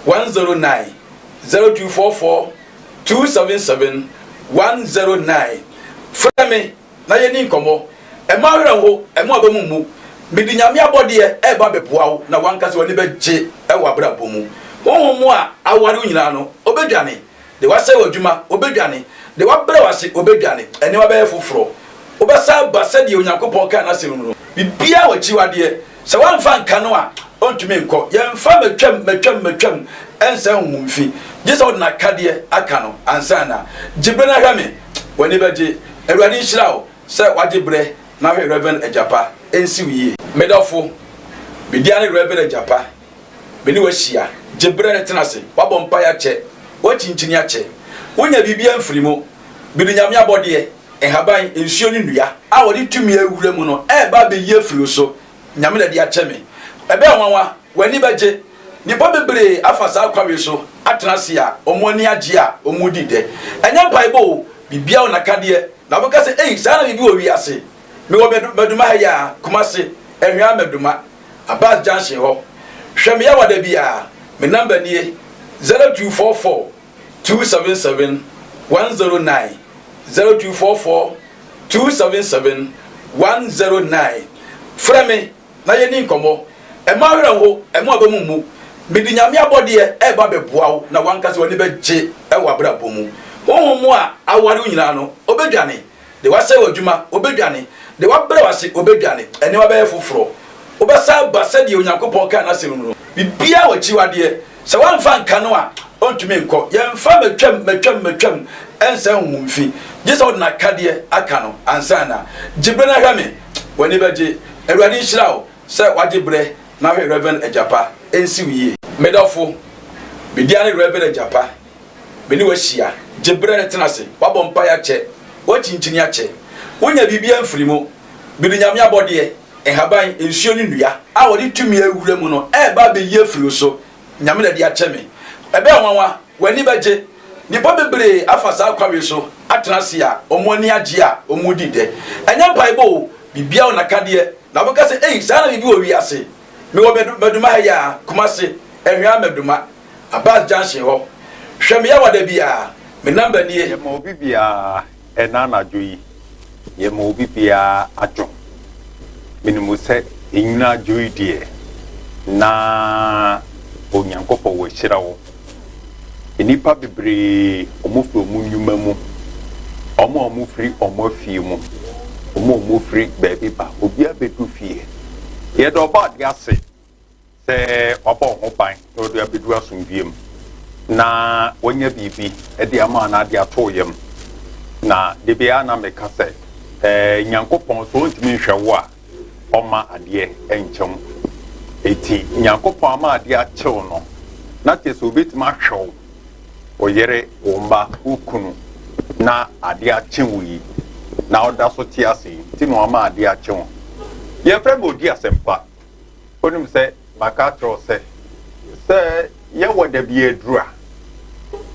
109 0244 277 109 frɛ me na yɛ ni nkɔmmɔ ɛma werɛ ho ɛma abamu mu mede nyame abɔdeɛ ɛba bɛboa wo na wankasa w'ani bɛgye ɛwɔ abrabɔ mu honhom mu a aware wo nyinaa no obɛdwane de wasɛ wɔ adwuma obɛdwane de wabrɛ wase obɛdwane ɛne wabɛyɛ foforɔ obɛsa ba sɛdeɛ onyankopɔn ka na sɛm no bibia wɔ akyiwadeɛ sɛ wamfa nka no a ɔntumi nkɔ yɛmfa matwam ɛnsa honhomfi gye sɛ wode nakadeɛ aka no ansa na gyebrɛ no hwɛ me w'ani bɛgye awurade nhyira wo sɛ wagye berɛ na hwɛ Reverend Agyapa ɛnsi wo yie medɔfo media ne Reverend Agyapa mene wahyia gyebrɛ ne tena se wabɔ mpaeɛ akyɛ wakyinkyini akyɛ wonya biribia mfiri mu bide nyame abɔdeɛ ɛhaban nsuo ne nnua a wɔde tumi awura mu no ɛba bɛyie firi so nyame na de akyɛ me ɛbɛ nwanwa w'ani bɛgye nipa bebree afa saa kwawe so atena se a ɔmo ani agye a ɔmo di dɛ ɛnyɛ mpaebɔ bibia wo nakadeɛ na wobɛka sɛ ei saa na bibi wɔ wiase mewɔ maduma ha yi a Kumase ɛhwea maduma Abbas Junction hɔ hwɛ me yɛwɔ da bi a me number nie 0244 277 109 0244 277 109 frɛ me na yɛ ni nkɔmmɔ ɛma werɛ ho ɛma abamu mu mede nyame abɔdeɛ ɛba bɛboa wo na wankasa w'ani bɛgye ɛwɔ abrabɔ mu honhom mu a aware wo nyinaa no obɛdwane de wasɛ wɔ adwuma obɛdwane de wabrɛ wase obɛdwane ɛne wabɛyɛ foforɔ obɛsa ba sɛdeɛ onyankopɔn ka na sɛm no bibia wɔ akyiwadeɛ sɛ wamfa nka no a ɔntumi nkɔ yɛmfa matwam ɛnsa honhomfi gye sɛ wode nakadeɛ aka no ansa na gyebrɛ no hwɛ me w'ani bɛgye awurade nhyira wo sɛ wagye berɛ na hwɛ Reverend Agyapa ɛnsi wo yie medɔfo media ne Reverend Agyapa mene wahyia gyebrɛ ne tena se wabɔ mpaeɛ akyɛ wakyinkyini akyɛ wonya biribia mfiri mu bide nyame abɔdeɛ ɛhaban nsuo ne nnua a wɔde tumi awura mu no ɛba bɛyie firi so nyame na de akyɛ me ɛbɛ nwanwa w'ani bɛgye nipa bebree afa saa kwawe so atena se a ɔmo ani agye a ɔmo di dɛ ɛnyɛ mpaebɔ bibia wo nakadeɛ na wobɛka sɛ ei saa na bibi wɔ wiase mewɔ maduma ha yi a Kumase ɛhwea maduma Abbas Junction hɔ hwɛ me yɛwɔ da bi a me number nie yɛma obi biaa ɛna anadwo yi yɛma obi biaa adwo menimu sɛ ɛnyina adwo yi deɛ na onyankopɔn wɔhyira wo nnipa bebree ɔmo firi ɔmo nnwuma mu ɔmo firi ɔmo afie mu ɔmo firi baabi ba obi abɛdu fie yɛde ɔba ade ase sɛ ɔba ho ban na ɔde abɛdu asomdwie mu na wɔnya biribi ɛde ama na ade ato yam na de bia na meka sɛ nyankopɔn so ntimi nhwɛ wo a ɔma adeɛ ɛnkyɛm eti nyankopɔn ama adeɛ akyɛw no na te sɛ obetimi ahwɛ wo ɔyere wo mba wo kunu na adeɛ akyɛ wo yi na ɔda so te ase ti no ama adeɛ akyɛ wo yɛfrɛ me odi asɛmpa onim sɛ maka trɔ sɛ yɛwɔ da bi adura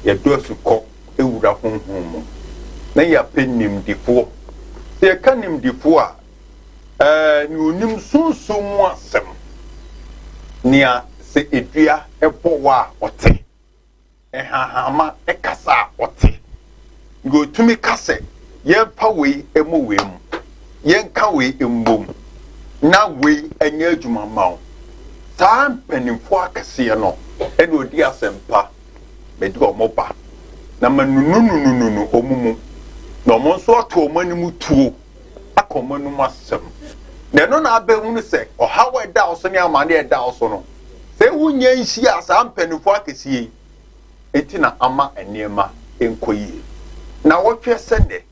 yɛdo asukɔ ewura honhom mu na yɛapɛ nimdifoɔ sɛ yɛka nimdifoɔ a ne onim sunsum mu asɛm nea sɛ edua ɛbɔ wɔ a ɔte ɛhahama ɛkasa a ɔte ngotumi kase yɛmpa wei ɛmɔ wei mu yɛnka wei mbom na wei ɛnyɛ adwuma ma wo saa mpanimfoɔ akɛseɛ no ɛna odi asɛmpa mɛde ɔmo ba na manununununu ɔmo mu na ɔmo nso ato ɔmo anim tuo aka ɔmo anim asɛm na ɛno na abɛhu no sɛ ɔhaw ɛda wo so ne amane ɛda wo so no sɛ wonya nhyia saa mpanimfoɔ akɛseɛ eti na ama nneɛma ɛnkɔ yie na wɔtwɛ sɛnɛ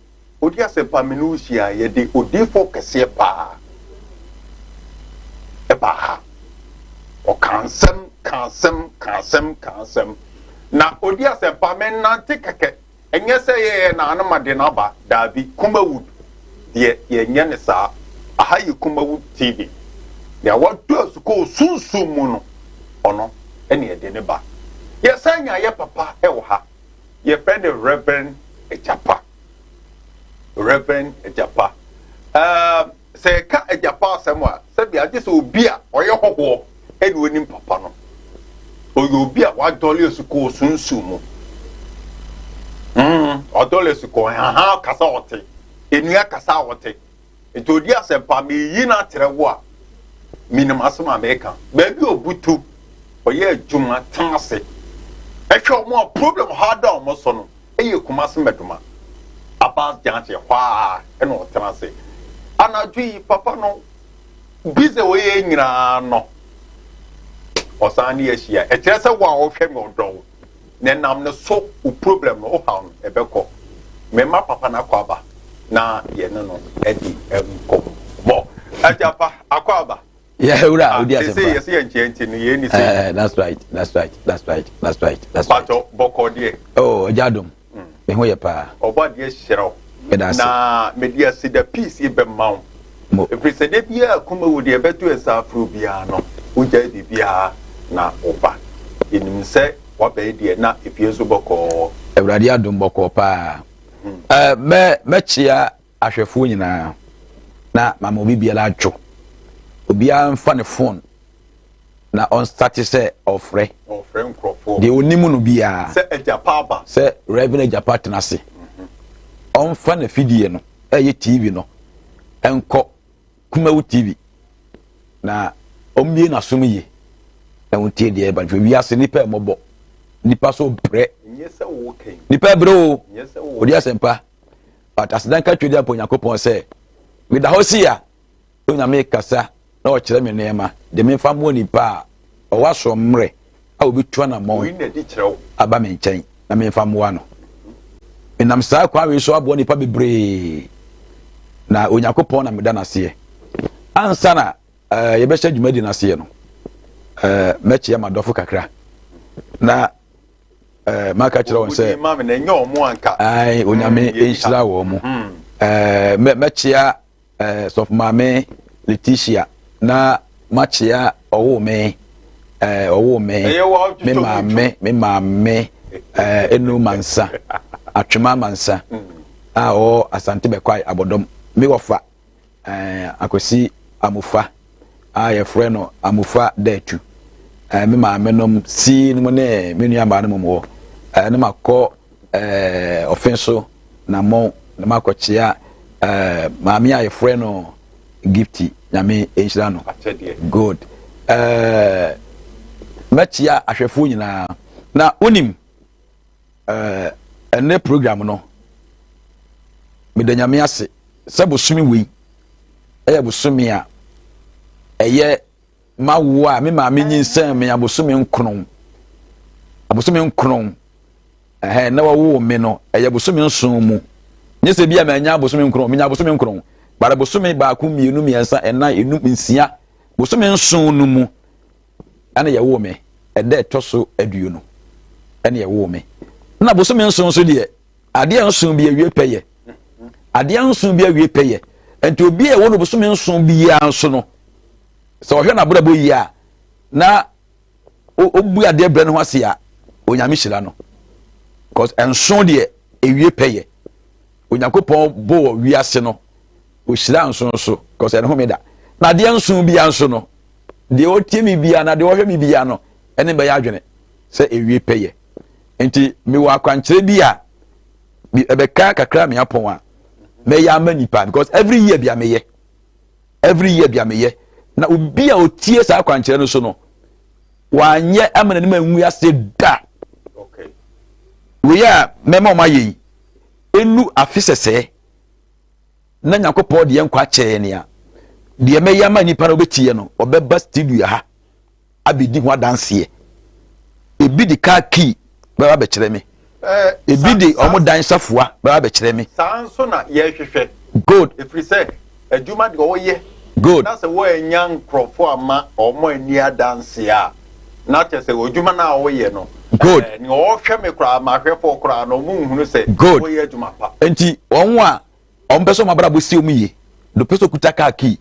odi asɛmpa me no hyia yɛde odifo kɛseɛ paa ɛba ha ɔkansɛm kansɛm na odi asɛmpa me nante kɛkɛ ɛnyɛ sɛ yɛyɛ na anamade na aba daabi Kumawood deɛ yɛnyɛ ne saa aha yɛ Kumawood TV deɛ wɔdo asuko sunsun mu no ɔno ɛne yɛde ne ba yɛsɛ nya yɛ papa ɛwɔ ha yɛfrɛ ne Reverend Agyapa sɛ ka Agyapa asɛm a sɛ bi agye sɛ obi a ɔyɛ hɔhoɔ ɛne onim papa no oyobi a wa dole su ko sunsumu odole su ko ha kasa ote enua kasa ote etodi asempa me yi na trewo a minim asema meka baby obutu oye adwuma tanase ehwe mo problem hada o mo so no eye kumase meduma abas janche hwa eno tanase anadwi papa no bize oye nyina no osani ehia ekyerese wa ohwe me odon ne nam ne so o problem no o ha no ebeko mema papa na kwaba na ye no edi enkom bo Agyapa akwaba. Yeah, ura odi asempa. Yes, ni say. That's right. Pato boko die. Oh, Jadum. Me ho ye pa. Oba die hyeraw. Na media see the peace e be maw. If we say bia Kumawood e beto esafro bia no. Uja bibia na oba. Enim say wa be die na efieso boko. Ewrade adum boko pa. Me chia ahwefo nyina. Na mama obi bia la dwo. Obia mfa ne phone na on start say ofre nkrofo de onimu no bia say Agyapa ba say Reverend Agyapa tenase on fa na fidie no eye TV no enko Kumawood TV na omie na som ye en tie de ba wi ase nipa mobo nipa so bre nyese wo ken nipa bro nyese wo odi asempa but asidan ka twedi apo Yakobon say me da hosia onya me kasa na o kire me nema de me fa mo nipa o waso mre a obi tua na mo aba me nchen na me fa mo ano enam sa kwa we so abo nipa bebre na Yakobon na me da na se ansa na ye be hye dwumadi na se no me kye madofo kakra na maka kire won se ma me na nya omo anka ai onyame enhira wo mo me kye sof mame Letitia na machia owo me me mame enu mansa atwema mansa a o asante bekwai abodom me wofa akosi amufa a ye frɛ no amufa datu me mame nom si no ne me nua ba no mo ne makɔ offenso na mo na makɔchia mami a ye frɛ no gifty nyame enhira no good machia ahwefo nyina na onim ene program no me da nyame ase sabosumi wi eye bosumi a eye mawo a me ma me nyinsam me abosumi nkron na wawo me no eye bosumi nson mu nyese bia ma nya abosumi nkron me nya abosumi nkron bara bosumi ba ku mienu miensa ena enu nsia bosumi nson no mu ana ye wo me ede toso aduo no ene ye wo me na bosumi nson so de ade nson bi awie peye ade nson bi awie peye enti obi e wo no bosumi nson bi ya nso no so ohwe na brabo yi a na obu ade bre no ho ase a onyame hyira no cause enson de ewie peye Onyankopɔn bo wi ase no o hyira nson so cause ene ho me da na de nson bi ya nso no de o tie mi bia na de o hwe mi bia no ene be ya adwene se ewie peye enti me wa kwankyere bia ebeka kakra me apon a me ya manipa because every year bia me ye na obi a otie sa kwankyere no so no wanye amana ne manwu ase da okay we ya mema ma yi enu afisese na Yakobon de nkwa kyee ne a de me ya manipa no betie no obeba studio ha abedi ho adanse ebi di car key baba be kyere me ebi di omo dan safoa baba be kyere me sanso na ye hwehwe good if we say adwuma de wo ye good na se wo enya nkrofo ama omo ani adanse a na chese adwuma na wo ye no good ni wo hwe me kra ma hwefo kra no mu hunu se wo ye adwuma pa enti onwo a ompeso mabra bo si omuye do peso kuta car key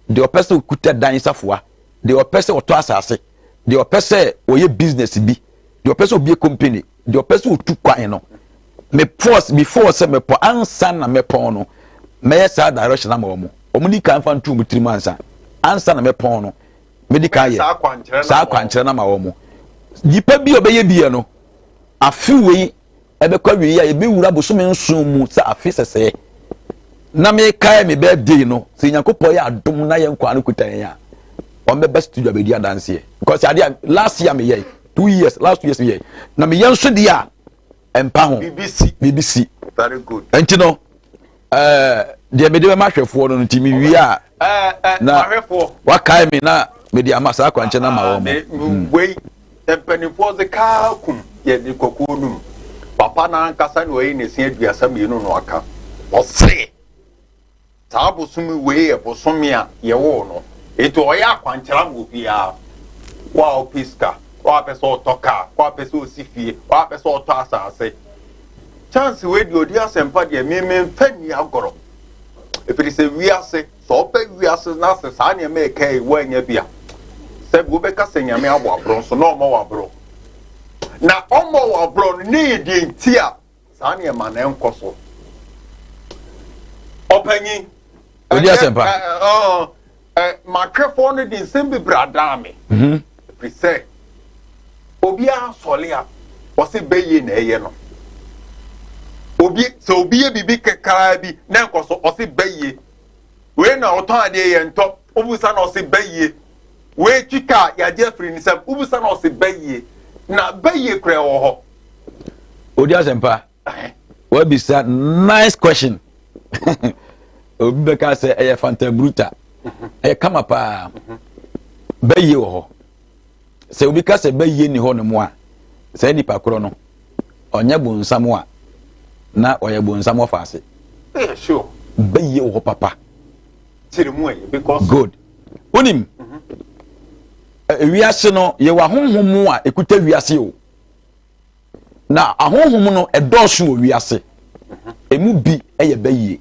de opeso kuta dan safoa de opeso oto asase de opeso oye business bi de opeso bi company de opeso otu kwan no me force before say me po ansa na me pon no me sa direction na mo omo ni kan fa ntu mutiri ansa na me pon no medical ye sa kwankyere na ma wo mo Yipa bi obeye bie no afi wei ebekwa wi ya ebe wura bosome nson mu sa afi sese na me kai me birthday no se Nyankopɔ ya adom na ye nkwa no kutan ya on be best studio be dia dance here because last year me ye 2 years last 2 years me ye na me yenso dia empa ho BBC very good enti no de me de ma hwefo no ntimi wi a na hwefo wa kai me na me de amasa akwanche na ma wo mo wei empanifo ze ka kum ye de kokko num papa na ankasa no yi ne se aduasa me no aka o se taabo sumi wei e bosome a ye wo no eto o ya akwanchara mo bia wa opiska wa peso otoka wa peso osifie wa peso oto asase chance we di odi asempa de me fani agoro efiri se wiase so pe wiase na se sa ne me kai wa nya bia se bu be ka se nyame abo abro so no mo wa abro na omo wa abro ni di ntia sa ne ma na enkoso opanyi odi asempa makrefo no di nsem brada me efiri se obi a sole a o se beye na eye no obi so obi e bibi kekara bi na enkoso o se beye we na oton ade ye nto obusa na o se beye we twika ya je free ni se obusa na o se beye na beye kre wo ho odi asempa we be say nice question obi be ka say e fanta bruta e kama pa beye wo ho se obi ka say beye ni ho no mo a se nipa kro no onya bonsam a na oye bonsam ofase sure beye wo papa tirimu because good onim wiase no ye wa honhom a ekuta wiase o na ahonhom no edoso wo wiase emu bi eye beye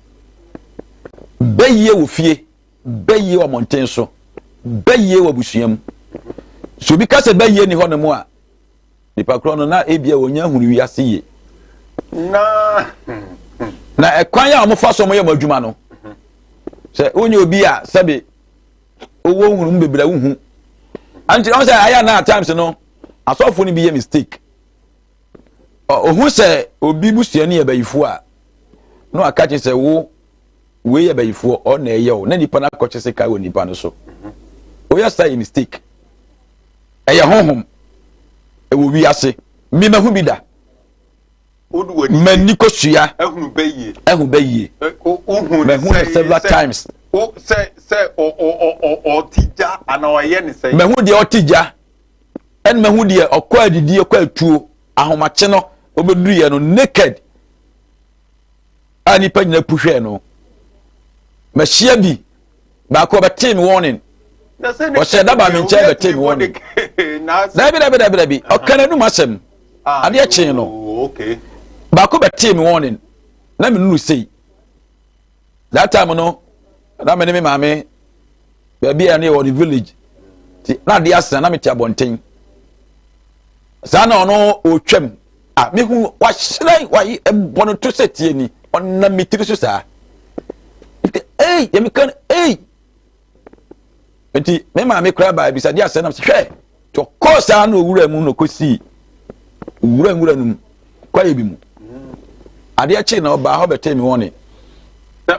wo fie beye wo monten so beye wo busuam so bi ka se beye ni hono mu a nipa kro no na ebia wonya hunu wiase ye na ekwan ya mo fa so mo ye madwuma no se onye obi a sabe owo hunu mbebra hu anti on say aya na at times no asofo ni bi ye mistake ohun se obi busuani ye bayifo a no akache se wo we ye bayifo o na eye o na nipa na koche se kai wo nipa no so o ya say mistake eye honhom e wo wi ase mi mahu bi da mani kosua ehun beye ohun mehu several times o se o tija ana o ye ni se mehu de o tija en mehu de okwa adidi okwa atuo ahomache no obeduru ye no naked ani panyina puhwe no machia bi ba ko be team warning o se da ba me nche be team warning na bi o kana nu masem ade achen no okay ba ko be team warning na me nu sei that time no na me mame be a near the village na de asa na me tia bonten sa na ono o twam a me hu wa hyiran wa ebono to setie ni onna mitiri so sa ye me kan enti me mame kra ba bi sa de asa na hwe to course na owura mu no kosi owura nu kwa ye bi mu ade a chi na oba ho bete me woni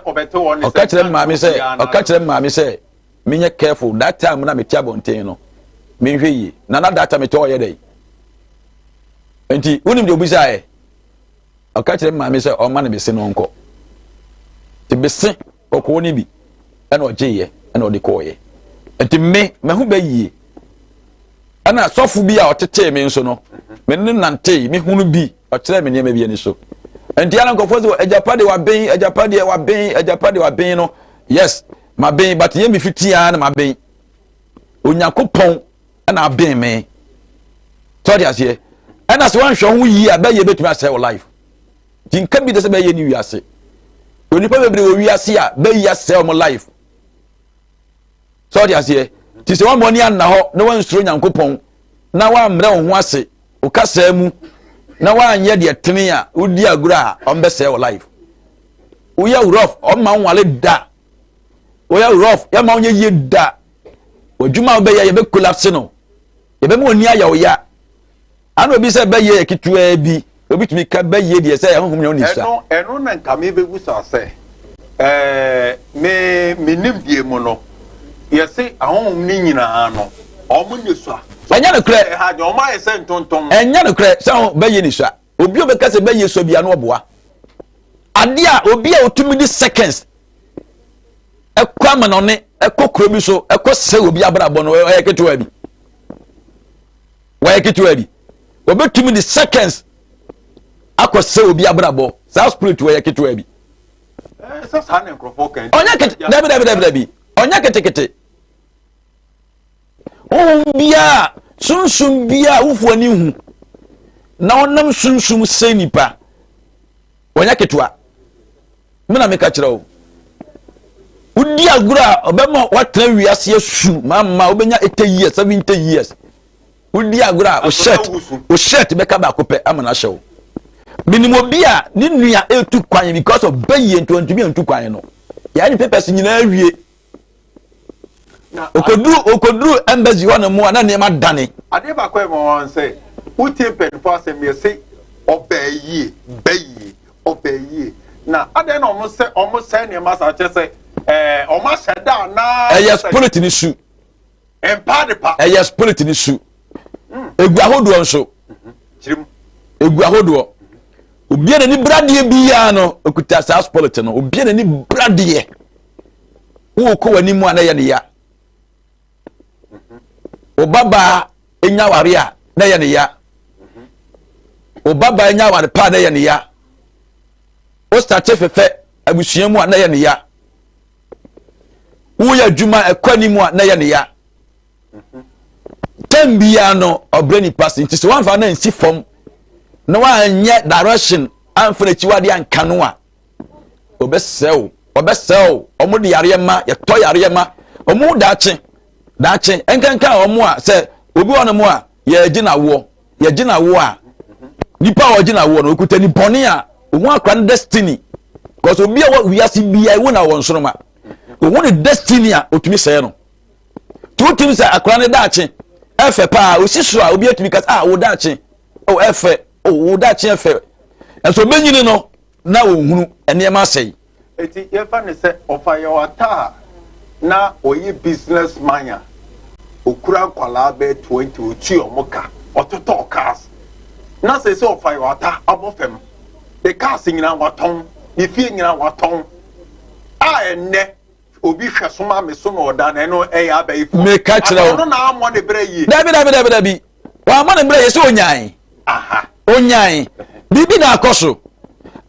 o ka kire mama say me careful that time na me tia bonten no me hwe yi na that time me to ye dey enti unim de obisa e o ka kire mama say o ma na be se no nko ti be se okwo ni bi e na oje ye e na odi ko ye enti me hu ba yi ana sofu bi a otete me nso no me nante me hunu bi o kire me ne ma bi ani so enti ana nkofo so Agyapa de wa ben no yes ma ben but ye me fitia na ma ben Onyankopon na ben me so dia se ana so wan hwe ho yi a ba ye betumi ase o life tinka bi de se ba ye ni wiase onipa bebre wo wiase a ba yi ase o mo life so dia se ti se wan mo ni anna ho na wan suro Nyankopon na wa mre ho ase o kasa mu na wa anye de tene a odi agura on be say o life o ya rough o ma nwale da o ya rough ya ma onye ye da odwuma o be ya ye be collapse no ye be mo ni aya o ya Ano obi say beye ketua bi obi tumi ka beye de say honhom ne onisa eno na nka me be gusa say me nim die mu no yesi ahonhom ni nyina no omo nyesu a enya no kre ha de omo ayese ntonton enya no kre say beye ni so obi obeka say beye so bia no oboa ade a obi a otumi di seconds ekwa manone ekokro bi so ekose obi abrabo no eketua bi eketua bi obetumi di seconds akose obi abrabo sa spirit we eketua bi sa sa na nkrofo kan onya kete dabi onya kete bia sunsun bia ufu ani hu na onam sunsun se nipa onya ketua mina meka kire o udi agura obema watra wiase asu mama obenya 80 years 70 years udi agura o shirt beka ba kopɛ amana hyew minimo bia ni nua etu kwan because of baye ntumi entu kwan no ya ni papers nyina awie okoduru embassy ho na mu na ne ma dane ade ba kwa mo won say uti pen for say me say obayi na ade na omo say ne ma sa che say omo sheda na yes policy ni su empa yes policy ni su egu ahodo nso chirim egu ahodo obi na ni brade bia no okuta sas policy no obi na ni brade wo ko wani mu ana ye ne ya obaba enya ware a na ye ne ya obaba enya ware pa na ye ne ya o start fefe abusua mu na ye ne ya wo ya djuma ekwani mu na ye ne ya tambia no obrani pass nti so wan fa na nsi fom na wa nye direction amfana chiwade anka no a obesew omudi yare ma ye to yare ma omu dache enkanka omu a se obi wona mu a ye gina wo a nipa o gina wo no okuta ni bone a omu akra destiny because obi a we asi bia wo na won soroma omu ni destiny a otumi se no tu tim se akra ne dache efe pa osiso a obi atumi kasa wo dache o efe wo dache efe enso benyini no na wo hunu ene ma sei eti ye fa ne se ofa ye wata na oyi business man okura kwala be 20 ochi omoka ototo cars na se ofa ye wata abofem the cars nyina waton the fee nyina waton a enne obi hwesoma me so no oda na no e ya ba ifo me ka kire o no na amo ne bre yi dabi wa amo ne bre ye se onyan onyan bibi na akoso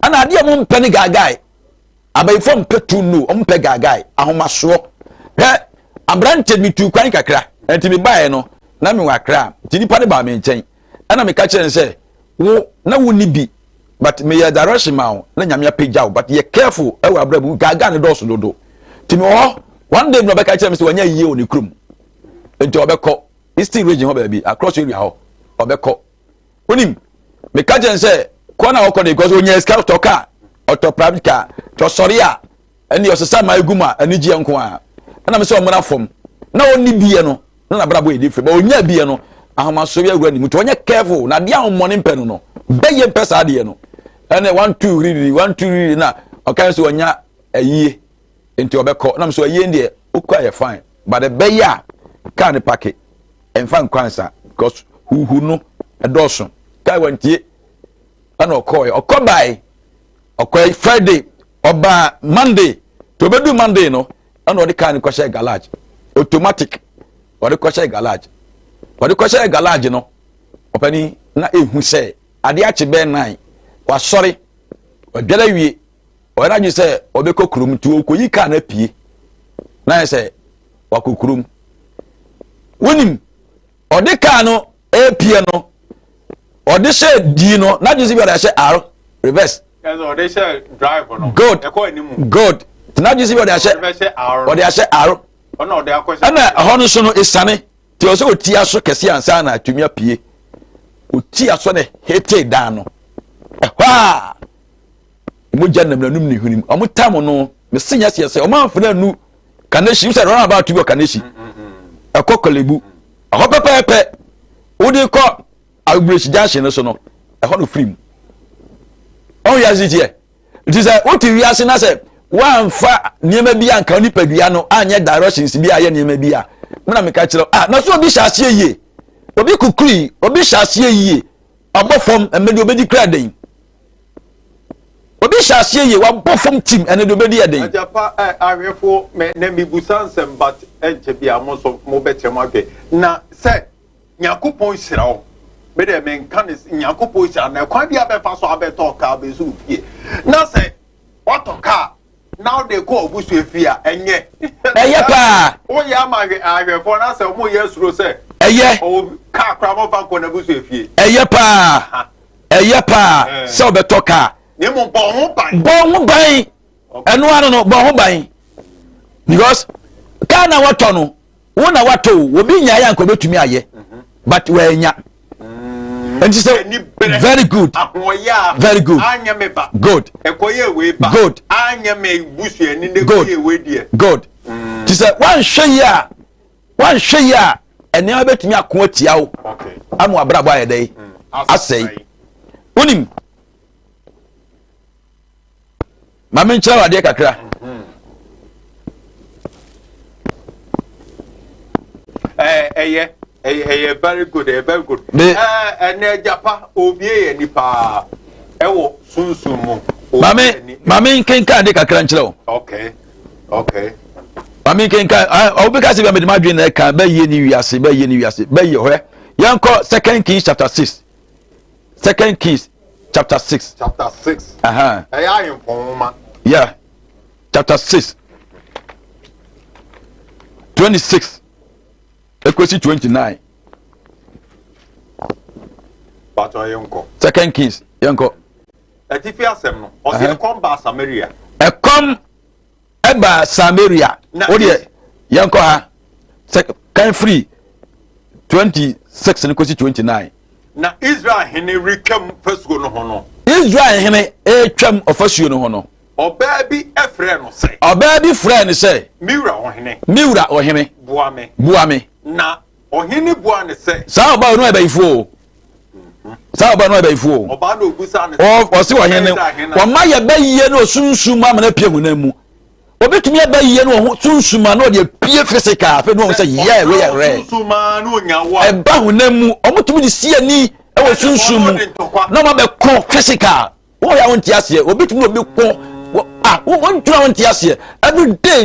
ana ade mo mpani gagai abaifo mpetu no ompe gagai ahomaso he abrante mi tu kwan kakra enti mi bae no na mi wakra ti nipa ne ba me nchen ana me ka kire se wo na wo ni bi but me ya direction ma na nyame apegya but ye careful e wa abrabu gaga ne doso dodo timi ho one day no be ka kire me se wanya yie oni krum enti obekọ eastern region ho ba bi across area ho obekọ onim me ka kire se ko na okọ de because onya scout toka auto private car to soria eni osesa ma eguma anigi enko a na me se omra fom na oni bie no na brabo e dife ba onya bie no ahoma so ya gura ni muto onya careful na dia honmone mpenu no beye pesa de no ene 1 2 really 1 2 really na okan so onya ayie enti obekọ na me so ayie ndie ukwa ye fine but the beye a car ne packet enfan kwansa because hu no edoso kai wantie ana okobai okoy Friday oba Monday to bedu Monday no ana odi kan kwashe garage automatic odi kwashe garage no opani na ehu se ade ache be 9 wa sorry odwala wie o na ju se obekokrum tu okoyi kan na pie na se wakokrum wonim odi kan no pie no odi se di no na ju se bi odi se r reverse they say drive no good na ju se bi odi se r ono de akwese ana hono so no isane ti o se oti aso kese ansa na atumi apie oti aso ne hete dan no ha mo janna mlanum ne hunim omo tam no me senya se o man funa nu kaneshi se run about to go kaneshi akokolebu aho pepepe udi ko awubrechi junction so no e ho no free on ya zi tie it is what we are na say wan fa niema bi anka oni padua no anya directions bi aye niema bi a na me ka kire na so obi hyase yie obi kukuri obi hyase yie abofom emedi obedi kra den obi hyase yie wabofom team ene de obedi den Agyapa ahwefo me na mi busansem but enche bia mo so mo betem age na se Yakopon hirawo me de men kan Yakopon hira na kwan bia be fa so abeto ka be so fie na se watoka now they go obusu efia enye eye pa o ya ma ahwefo na se mo yesuro se eye o ka kra mo fa ko na obusu efie eye pa se obetoka ni mo bo ho ban enu ano no bo ho ban because kana wato no wo na wato wo bi nya ya nko betumi aye but we nya and you say very good very good anya me ba good ekoye we ba good anya me busu ani ne koye we die good you say one hwe ya ene betumi akon atia wo okay amu abrabo aye dai asai unim mama nchara ade kakra very good and Agyapa obie nipa ewo sunsumu mama nkenka ade kakra nchira okay mama nkenka obi ka se be me madwe na ka ba ye ni wiase ba ye ho yanko 2 Kings chapter 6 2 Kings chapter 6 aha ayimfoma yeah chapter 6 26 equals 29 but ayonko 2 Kings yanko atifi asem no o se kom ba Samaria come eba Samaria odi yanko ha kan free 26 equals 29 na Israel hene rekam fasuo no ho no Israel hene etwam ofasuo no ho no oba bi efre no se oba bi frɛ ne sɛ miwura ohene buame na ohene bua ne se sa oba no ebayifo oba no obusa ne o se ohene o ma ye bayiye no sunsuma amana pie hunamu obetumi abayiye no sunsuma no de pie physical fe no say yeah we sunsuma no nyawa e ba hunamu omutumi de sie ani e wo sunsumu no ma be ko physical wo ya wonti ase obetumi obi ko won tuna wonti ase every day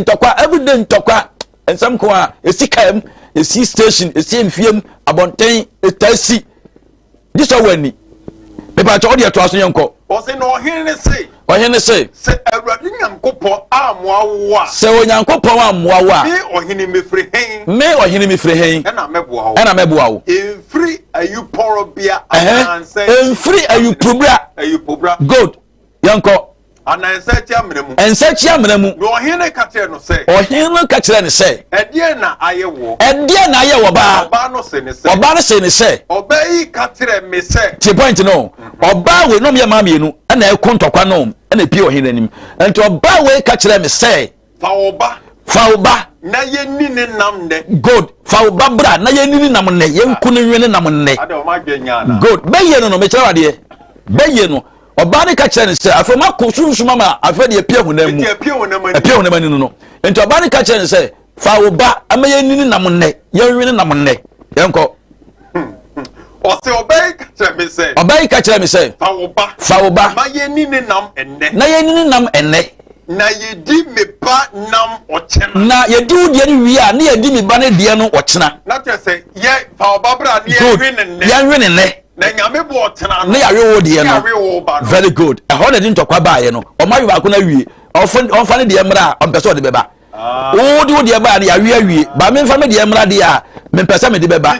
ntokwa ensam ko a esikam esi station esi mfiem abonten etasi this one me ba to odi to aso yenko o se no ohene se se awurade nyankopɔ amoawo a se onyankopɔ amoawo a me ohene mefre hen na meboa wo enfri ayuporobia enfri ayupobra good yanko ana ensachi amramu no ohene ka kire no se edie na ayewo ba no se ne se obai ka kire me se ti point no oba we no me ma mienu na ekontokwa no na pie ohene nim enti oba we ka kire me se fa oba na yenni ne nam ne good fa oba bra na yenni ne nam ne yenku ne nwene nam ne ade o ma genya na good beye no me kire wade beye no oba ne ka kire ne se afema ko sunsuma ma afa de pie honam ni no enti oba ne ka kire ne se fa oba ama yenni ne nam ne yenwene nam ne yenko o se obai ka kire me se fa oba ma yenni ne nam enne na yenni ne nam enne na yedi me ba nam ochena na yedi udie ni wi a na yedi me ba ne die no ochena na te se ye fa oba bra ne yenwene ne na nyame bo otena na yawe wo die no very good e ho na di ntokwa baaye no o ma wi ba ko na wi onfa ne die mra o mpese o de beba o di wo die ba na yawe awie ba me mfa me die mra de a me mpese me de beba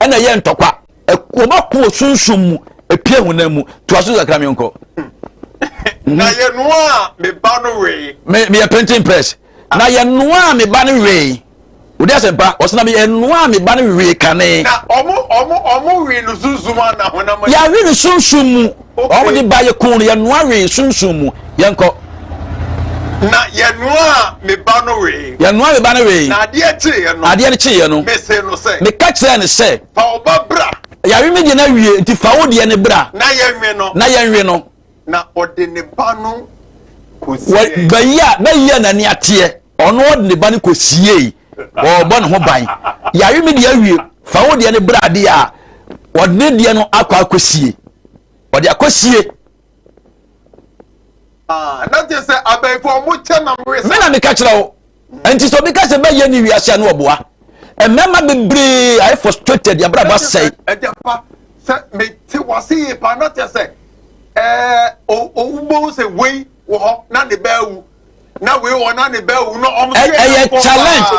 na ye ntokwa e ko ma ko sunsum e pie hunamu to aso zakra me nko na ye noa me ba no we me printing press na ye noa me ba no we odi asempa osna me ye noa me ba no we kane na omo we no sunsuma na honam ya we no sunsumu omo di ba ye kun ye noa we sunsumu ye nko na ye noa me ba no we na ade na ade chi ye no me se no se me ka kire ne se fa oba bra yare me de na wie nti fa wo de ne bra na yenwe no na ode ne ba no kosie bayia na ne ate ono ode ne ba ne kosie o bo ne ho ban yare me de awie fa wo de ne bra de a ode ne de no akosie ode akosie na te se abaifo mo che na mresa me na me ka kire wo enti so me ka se bayia ni wiase no oboa emema bebre I frustrated ya bra ba say Agyapa se me ti wasi pa na te se o se we wo na ne ba wu na we wo na ne ba wu no om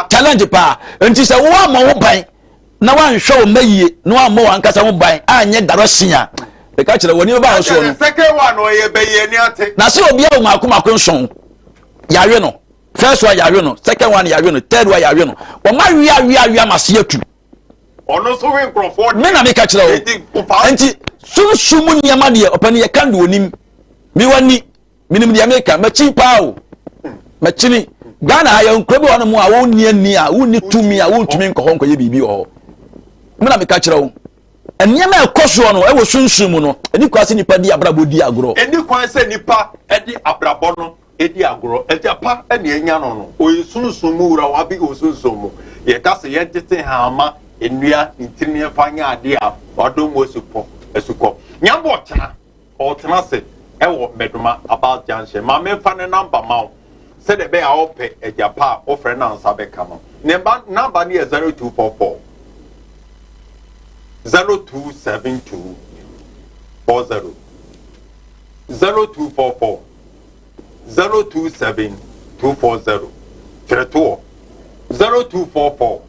challenge pa enti se wo ama wo ban na wan hwe o mayie na wan mo wan kasa wo ban anye darosia e ka kire woni ba so no second one o ye be ye ni ate na se obi a wo makomako nson yawe no first one yawe no second one yawe no third one yawe no o ma wi amase atu ono so we croford me na me ka kire wo enti sumu nyama de opani ye kan de onim mi wani minim de America machi pa o machi ni Ghana ya nkrobe wono mu a wo ni ani a wo ni tumi a wo ntumi nkọ nkọ ye bibi o me na me ka kire wo enyama ekoso no e wo sunsun no eni kwase nipa di abrabo di agro eni kwan se nipa e di abrabo no edi agro Agyapa eni enya no o sunsun mu wura wa bi o sunsun mu ye ka se ye tete ha ama enua ntini fanya ade a wadom wosupo esukọ nyambo tena o tena se e wo meduma about junction ma me fa ne number ma se de be a ope Agyapa o frɛ na nsa be kama number ni 0244 0272 40 0244 027 240 Treto 0244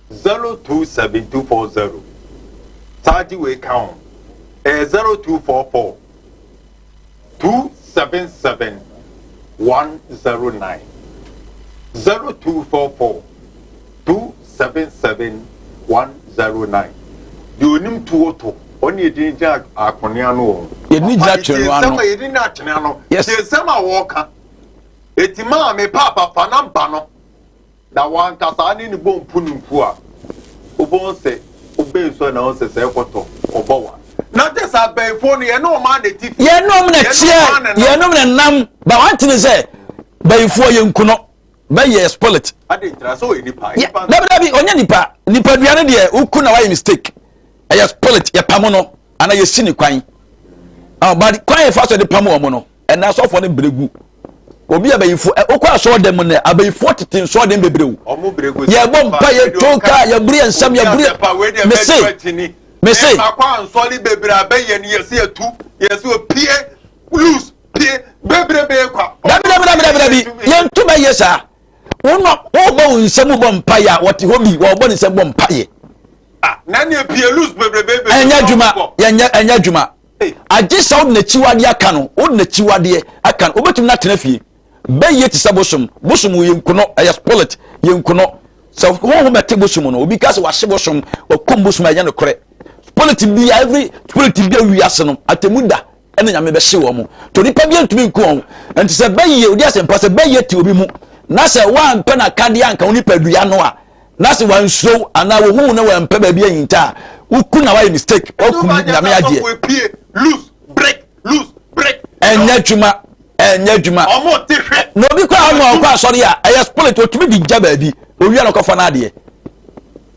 027 240 Taji we count 0244 277 109 0244 277 109 Yonim tuoto oni edinja akonia no edinja twenu sama edinja twenu no yes sama woka etima me papa fa namba no da wan kasa ni bom punumpu a obon se obe so na on se ekoto obowa na te sa be phone ye no ma de tifi ye no me na tie ye no me nam ba want ni say be fo ye nkuno be ye spoilt ade ntra so we nipa dabi onya nipa duane de uku na why mistake I spoilt ye pamono ana ye sini kwan but kwan ye fa so de pamo omo no and na so for ne bregu obi abayifo okwa so dem ne abayifo titin so dem bebrewu omo bregu ye bompa ye toka ye buri ensam ye buri me say akwa nsoli bebre abaye ni yesi etu yesi opie loose pie bebre be kwa dabi ye ntuma yesa wono wo bo nsam bompa ya wote hobi wo bo nsam bompa ye na ne pie loose bebre enya djuma agi saud na chiwade aka no od na chiwade aka no obetum na tena fie be ye ti sabosom ye nkuno ya spoilt ye nkuno so ho mete bosom no obi ka se wa hye bosom wa kom bosom ya ne kore spoilt bi every spoilt bi awiase no atemuda ene nyame be hye wo mo to nipa bi antumi nku won enti se be ye odi asem se be ye ti obi mu na se wa mpe na kade anka oni padua no a na se wan so ana wo hu na wa mpe ba bi anyinta uku na wa mistake oku nyame ade loose break enya djuma omo ti hwe no bi kwa amo kwa asori a e spoilt otumi di jaba bi owia na kofa na ade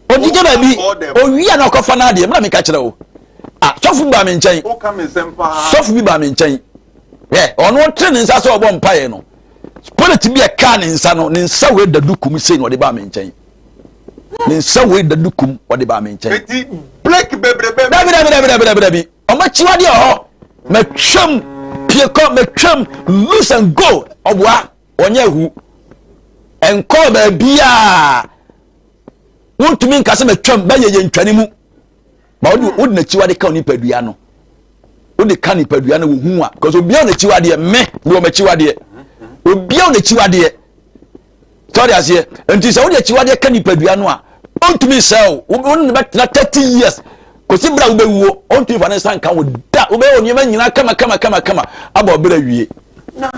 odi jaba bi owia na kofa na ade mra me ka kire wo sofu ba me nchen o ka me sempa sofu bi ba me nchen ono tre nsa so obo mpaye no spoilt bi e ka ne nsa no ne nsa we dadukum sei no de ba me nchen ne nsa we dadukum o de ba me nchen eti black bebrebe dabi oma chiwade ho metwam pieko metwam loose and go obwa onye hu enko ba bia wontumi nkase metwam ba ye ntwane mu ba wodi na chiwade ka oni padua no wodi ka ni padua no wo hu a because obia na chiwade me wo ma chiwade obia na chiwade sorry asie enti se wodi chiwade ka ni padua no a wontumi sell wonni bet na 30 years kosi bra wo bewuo ontu fa ne san kan wo da wo be oni ma nyina kama aba obra wie na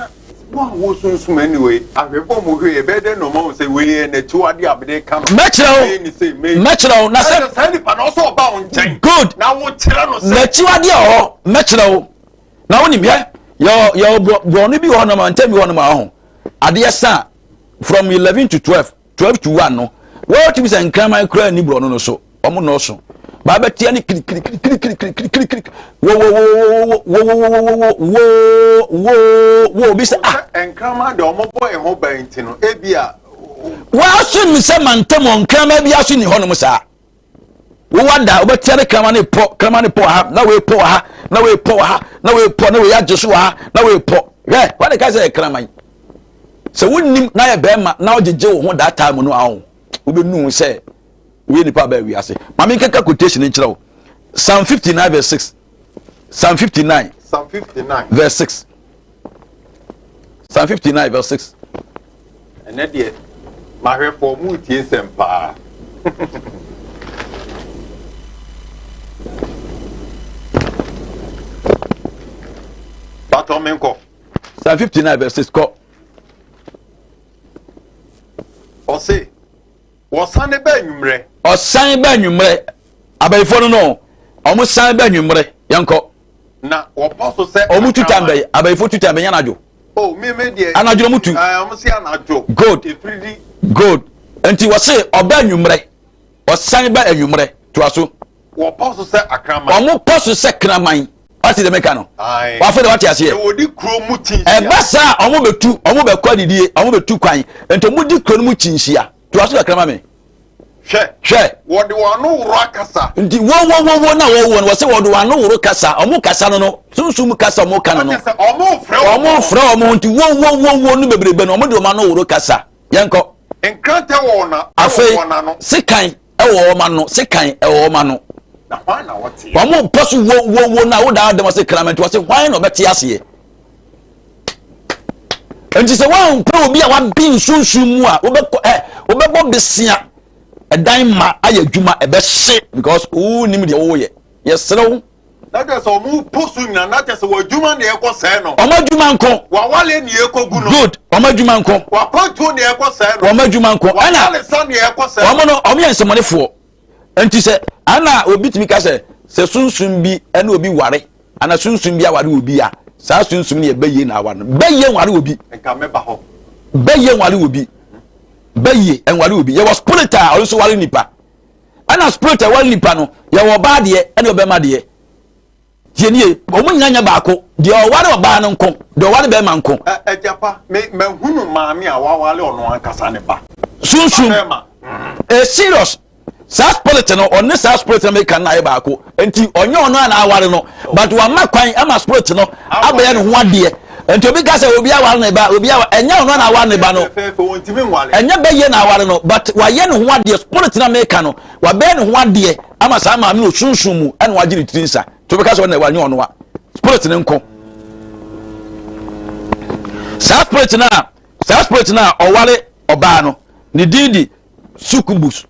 wo sunsun anyway ahwefo mo hwe ebede no mo say we na chiwade abede ka no mechiro na say ni pa no so ba on chen good na wo kire no say na chiwade o mechiro na woni me yo bro no bi ho na man tell me ho na ma ho ade sa from 11 to 12 to 1 no what you say nkrama kra ni bro no so omo no so ba betia ni kiri wo bi say enkrama de omo boy ho banti no ebia wa so mi say mantem nkrama bi aso ni ho no sa wo wada obetia ni krama ni po ha na we po ha na we po ha na we po na we ajeso ha na we po what the guy say krama so wonnim na ye be ma na ojeje wo ho that time no awo wo be nu say we nipa ba wi ase mama nkeka quotation nkyerɛ Psalm 59 verse 6 Psalm 59 verse 6 Psalm 59 verse 6 ene de ma hwɛ for mu tie sempa Batomenko Psalm 59 verse 6 ko Ose Osane ba nwumre Osan ba nwumre abayfo no omo san ba nwumre yanko na woposo se omo tutambe abayfo tutambe yanajo oh me de anajo mutu omo se anajo good good enti wo se oba nwumre osan ba nwumre to aso woposo se akraman omo poso se kraman ati de meka no wa fe de wati ase e wodi kro mu tinsia e basa omo betu omo be kwadidie omo betu kwan enti omo di kro mu tinsia to aso akraman me hwe wodi wano wuro akasa ndi wo na wo no se wodi wano wuro kasa omo kasa no sunsum kasa omo kan no omo frɛ omo ndi wo no bebrebe no omo de omo wuro kasa yenko enkrante wo na wona no sekan ewo oma no sekan ewo oma no na hwan na wote omo posu wo na wo da dem se krament wo se hwan no beti ase enti se wan pro obi a wa bin sunsum mu a wo be besia edan ma ayadwuma ebe hye because who nim de wo ye yesrew na just omu posu na na just wo adwuma na ekọ sai no omadwuma nko wa wale ni ekogu no good omadwuma nko wa ponto na ekọ sai no omadwuma nko ana wale san na ekọ sai omo no omo yensemonefo enti se ana obi timi ka se sunsun bi ana obi ware ana sunsun bi aware obi a sa sunsun ne ebeye na aware no beye ware obi enka meba ho beye ware obi baye enwale obi ye was spiritual also wale nipa ana spiritual wale nipa no ye wo ba de ene obema de tie nie omo nyanya baako de o wale oba no nko de o wale be ma nko Agyapa me hunu maami a wa wale ono ankasa ne ba sunsun serious sa spiritual no on sa spiritual me kan na ye baako enti onye ono na awale no but wa makwan ama spiritual no abaya ne ho ade enti obi ka se obi aware ne ba obi enya ono na aware ne ba no enya be ye na aware no but wa ye ne ho ade spirit na make no wa be ne ho ade ama sa ma me no sunsun mu ene wa giri tinsa to be ka se na wa nye ono wa spirit ne nko sa spirit na oware oba no ni dindi succubus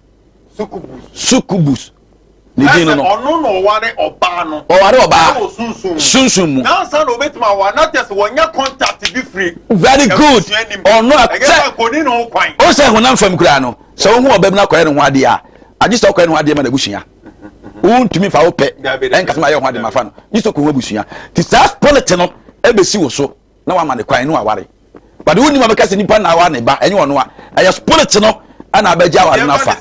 ni dinu no ono no ware oba no oware oba sunsun mu na san obetima wa na test wonya contact be free very good ono akse ko ni no kwan o se honam fam kura no so hu obam na kware no ho ade a agi so kware no ho ade ma na busua untumi fa wo pe enka ma ye ho ade ma fa no yiso ko ho busua ti sa polity no ebesi wo so na wa ma ne kwan no aware but woni ma beka se nipa na wa ne ba enye wono a aye polity no ana abeja wa na fa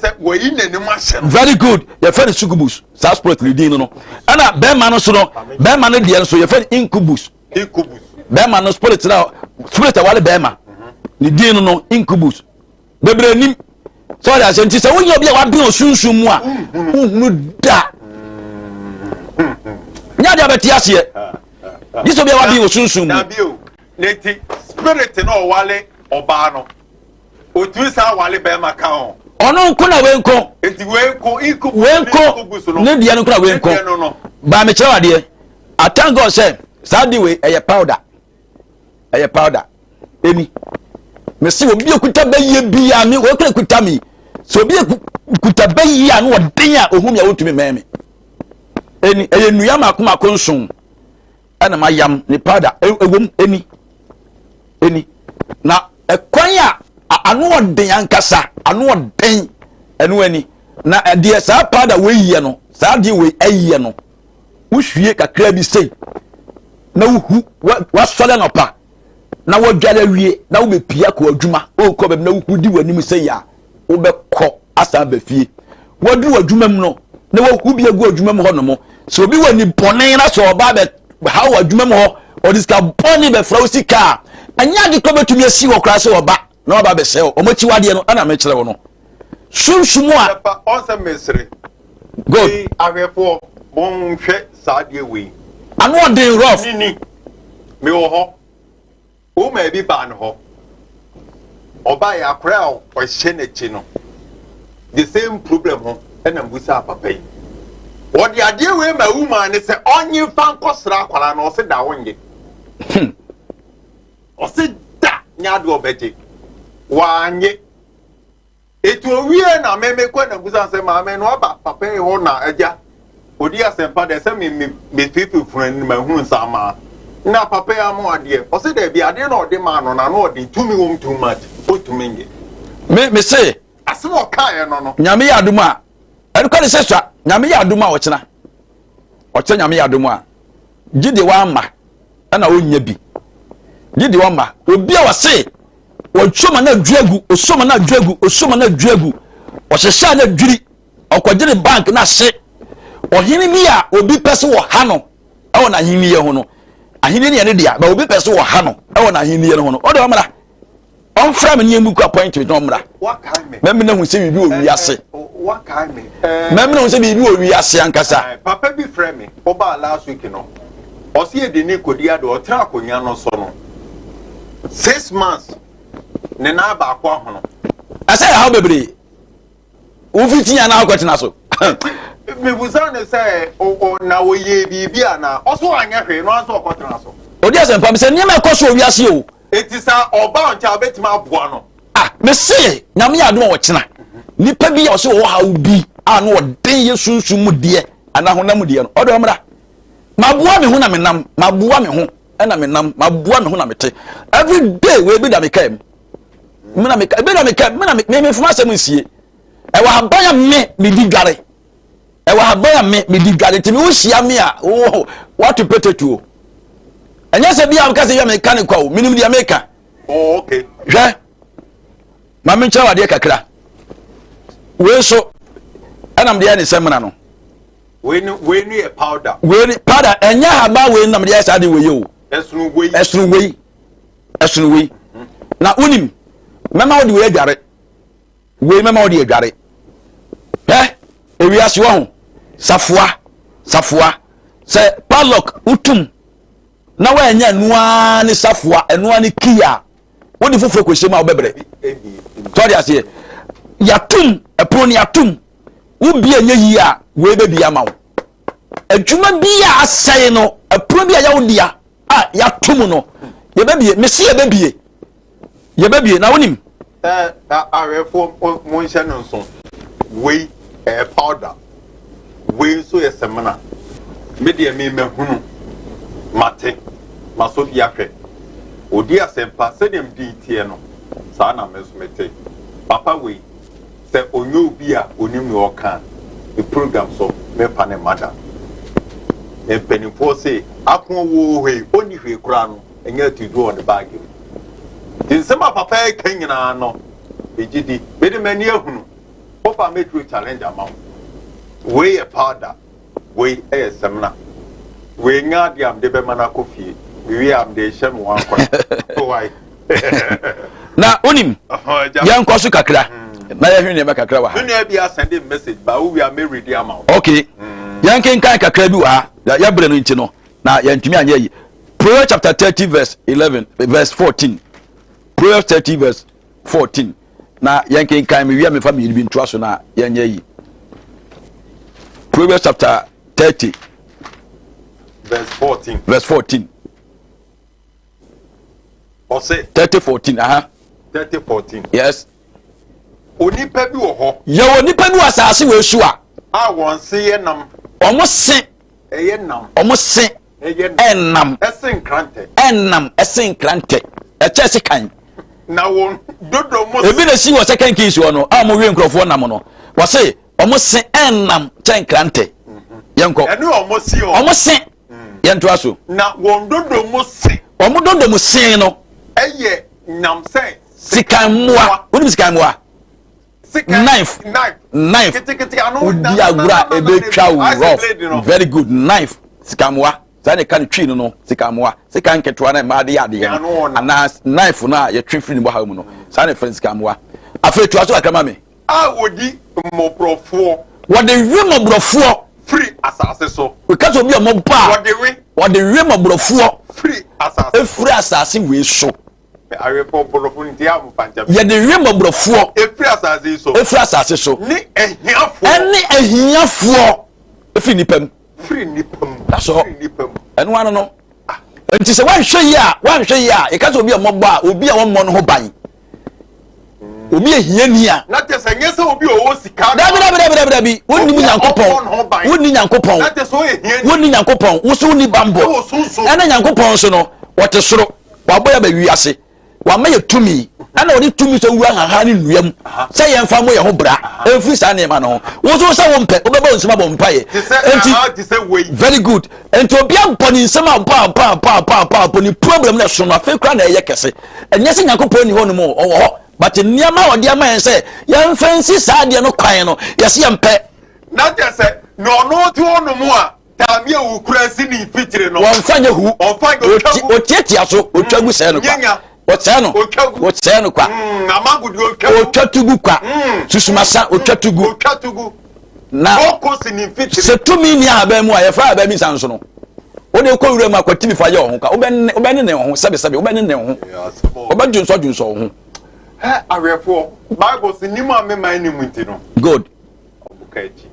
very good your friend succubus sa spirit leading no ana be ma no so no be ma no de no so your friend incubus be ma no spirit na spirit wale be ma leading no incubus bebre nim so ya se nti se wonye obi a wa bin osunsun mu a hunu da nya dia beti ase dis obi a wa bin osunsun mu na bio neti spirit no wale oba no otuisa wale be maka on ono nko na we nko enti we nko ne dia nko na we nko ba me kire wade I thank God say sadi we eye powder eni me si obi ekuta baye bia me wo kire kuta mi so obi ekuta baye a no wodin a ohum ya wotumi meme eni eye nuya makoma konsun ana mayam ni powder ewom eni na ekwan a anu odin ankasa anu odin enu ani na de sa pada we yiye no sa de we ayiye no wohwie kakra bi sei na wuhu wa sole no pa na wodwale wie na wo be pia ko adwuma o ko be na wuhu di wani mu sei ya wo be kɔ asa ba fie woduru adwuma mu no na wuhu bi agu adwuma mu ho no mo so bi wani bɔne na so oba be ha wo adwuma mu ho odiska bɔne be fra osika anya de ko betumi asi wo kra se oba na oba be se o mochi wade no ana me kyerɛ wo no sunsumu a onse mesre good ahwefo bon hwɛ saade we anu odin rough ni me wo ho o ma bi ba no ho oba ya kra o hye na chi no the same problem ho na mbusa papa yi wodi ade we ma uma ne se onye fa nkosra akwara na o se da wonye o se da nya do obeje wanye etu owie na meme kwa na mbusa se ma me no aba papa yi ho na agya odi asempa de se me fifi fun ni ma hu sama na papa ya mo ade o se da bi ade na ode ma no na no ode tumi wom too much o tumi nge me say asemo kae no nyame ya aduma erukwa de seswa nyame ya aduma o kyena nyame ya aduma gide wa ma na onya bi gide wa ma obi a wase wotwoma na duagu osoma na duagu osoma na duagu o hyehya na dwiri okwagire bank na hye ohini mi a obi pese wo ha no e na ahini ye ho no ahini ne ne dia ba obi pese wo ha no e na ahini ye ho no o de omra on from me nemu ku appointment no omra me na hu se bibi o wi ase me na hu se bibi o wi ase ankasa papa bi frame me oba last week no o se e de ni kodia de o tra akonya no so no 6 months ne na ba akwa ho no ase how bebre wo fitinya na akotena so me buzane say o na wo ye bibia na o so anya hwe no anso akotena so odi asempa me se niam ekoso wi ase o etisa oba oncha obetima aboa no me se nyame ya adom wo kyena nipa bi ya o se wo ha ubi anu odin yesunsu mu de ana honam de no odo omra maboa me ho na menam maboa me ho na menam maboa me ho na mete every day we bi da me kam mina me be na me kam mina me fuma asem nsie e wa habaya me di dware e wa habaya me di dware timi wo hia me a what to potato anya se bia am ka se ya mechanic kwa o minim dia meka okay hwe ma me ncha wade kakra we so anam dia ne semna no we ni e powder powder enya haba we nam dia sa de we yo esunu we na unim mema wo de we adware we mema wo de adware ewiase wo ho safua se padlock utum na wa enya nua ni safua enua ni kia wo di fofo ko shema obebre to dia se yatum epro ni yatum wo bia nya yi a we be bia ma wo adwuma bia asai no epro bia ya wo dia yatum no ye be bie mesi ye be bie na wonim arefo mo nse no so we powder we so yesemana me de me hunu mate maso bia hwe odi asempa se dem di tie no sa na me so mete papa we se onyo obi a onim no kan the program so me pa ne mada e penifo se akon wo hwe oni hwe kura no enya ti do on the bag din se ma papa e kan nyina no ejidi me de mani ehunu papa me true challenge amount we e powder we e semna we nya di am de be mana kofi we am de shem wan kwa so why na onim yan kwasu kakra na ya hwene me kakra wa ha hwene bia send message ba we are married amount okay yan ken kan kakra bi wa ya bre no nti no na yan tumi anya yi Proverbs chapter 30 verse 11 verse 14 Proverbs 30 verse 14 na yan ken kan me wi am fa me bi nto aso na yan nya yi Proverbs chapter 30 verse 14 o say 30:14 30:14 yes onipa bi wo ho ye onipa bi wasase we su a won se ye nam omo se eye nam omo se enam esen krante enam esen krante e chese kan na won dodo mo ebi na si wo second keys wo no a mo we nkrofo nam no wo se omo se enam chen krante yenko enu omo si o omo se yento aso na won dodo mo se omo dodo mo se no eye nam se sikamwa woni sikamwa knife kiti anu odi agura ebe twa rough very good knife sikamwa zane kan twi no sikamwa sikan ketwa na ma de ade ana knife na ye twi free ni bo ha mu no zane friends sikamwa afetu aso akama me wodi mobrofo wode wi mobrofo free asase so because obi omo ba wode wi mobrofo free asase free asase we so arepo borofo nti am panja ye de wi mobrofo free asase so ni ehiafo efi nipam free nipam that's all enu anu no nti se wan hwe yi a e ka so obi omo ba obi a won mo no ho ban obi ehia ni a na te se nyese obi owo sika dabi wonni nyankopon na te so ehia ni wonni nyankopon wo so ni bambo ena nyankopon so no wote soro waboya ba wiase wa ma yetumi ana oni tumi so wura haha ni nuam se ye mfa mo ye ho bra every sa ne ma no wo so sa wo mpe obeba nsema bo mpaye enti se wey very good enti obi amponi nsema pa ni problem na so no afi kra na ye kese enye se nyankopon ni ho no mo owo but niama odi ama yen se ye mfansi sa de no kwan no ye se ye mpe na te se no ti ono mu a tamia wu kura si ni fitire no won fanye hu o tietia so o twagu se no kwa o tse no kwa amagudi o twatugu kwa susumasa o twatugu na oko si ni fitire se tumi ni aba mu a ye fa aba mi sanso no o de ko wura mu akwati mi fa ye ho ka o be ne ho sebe o be ne ho o be junso ho arefo bible si nimu amema ni mu nti no good obukaji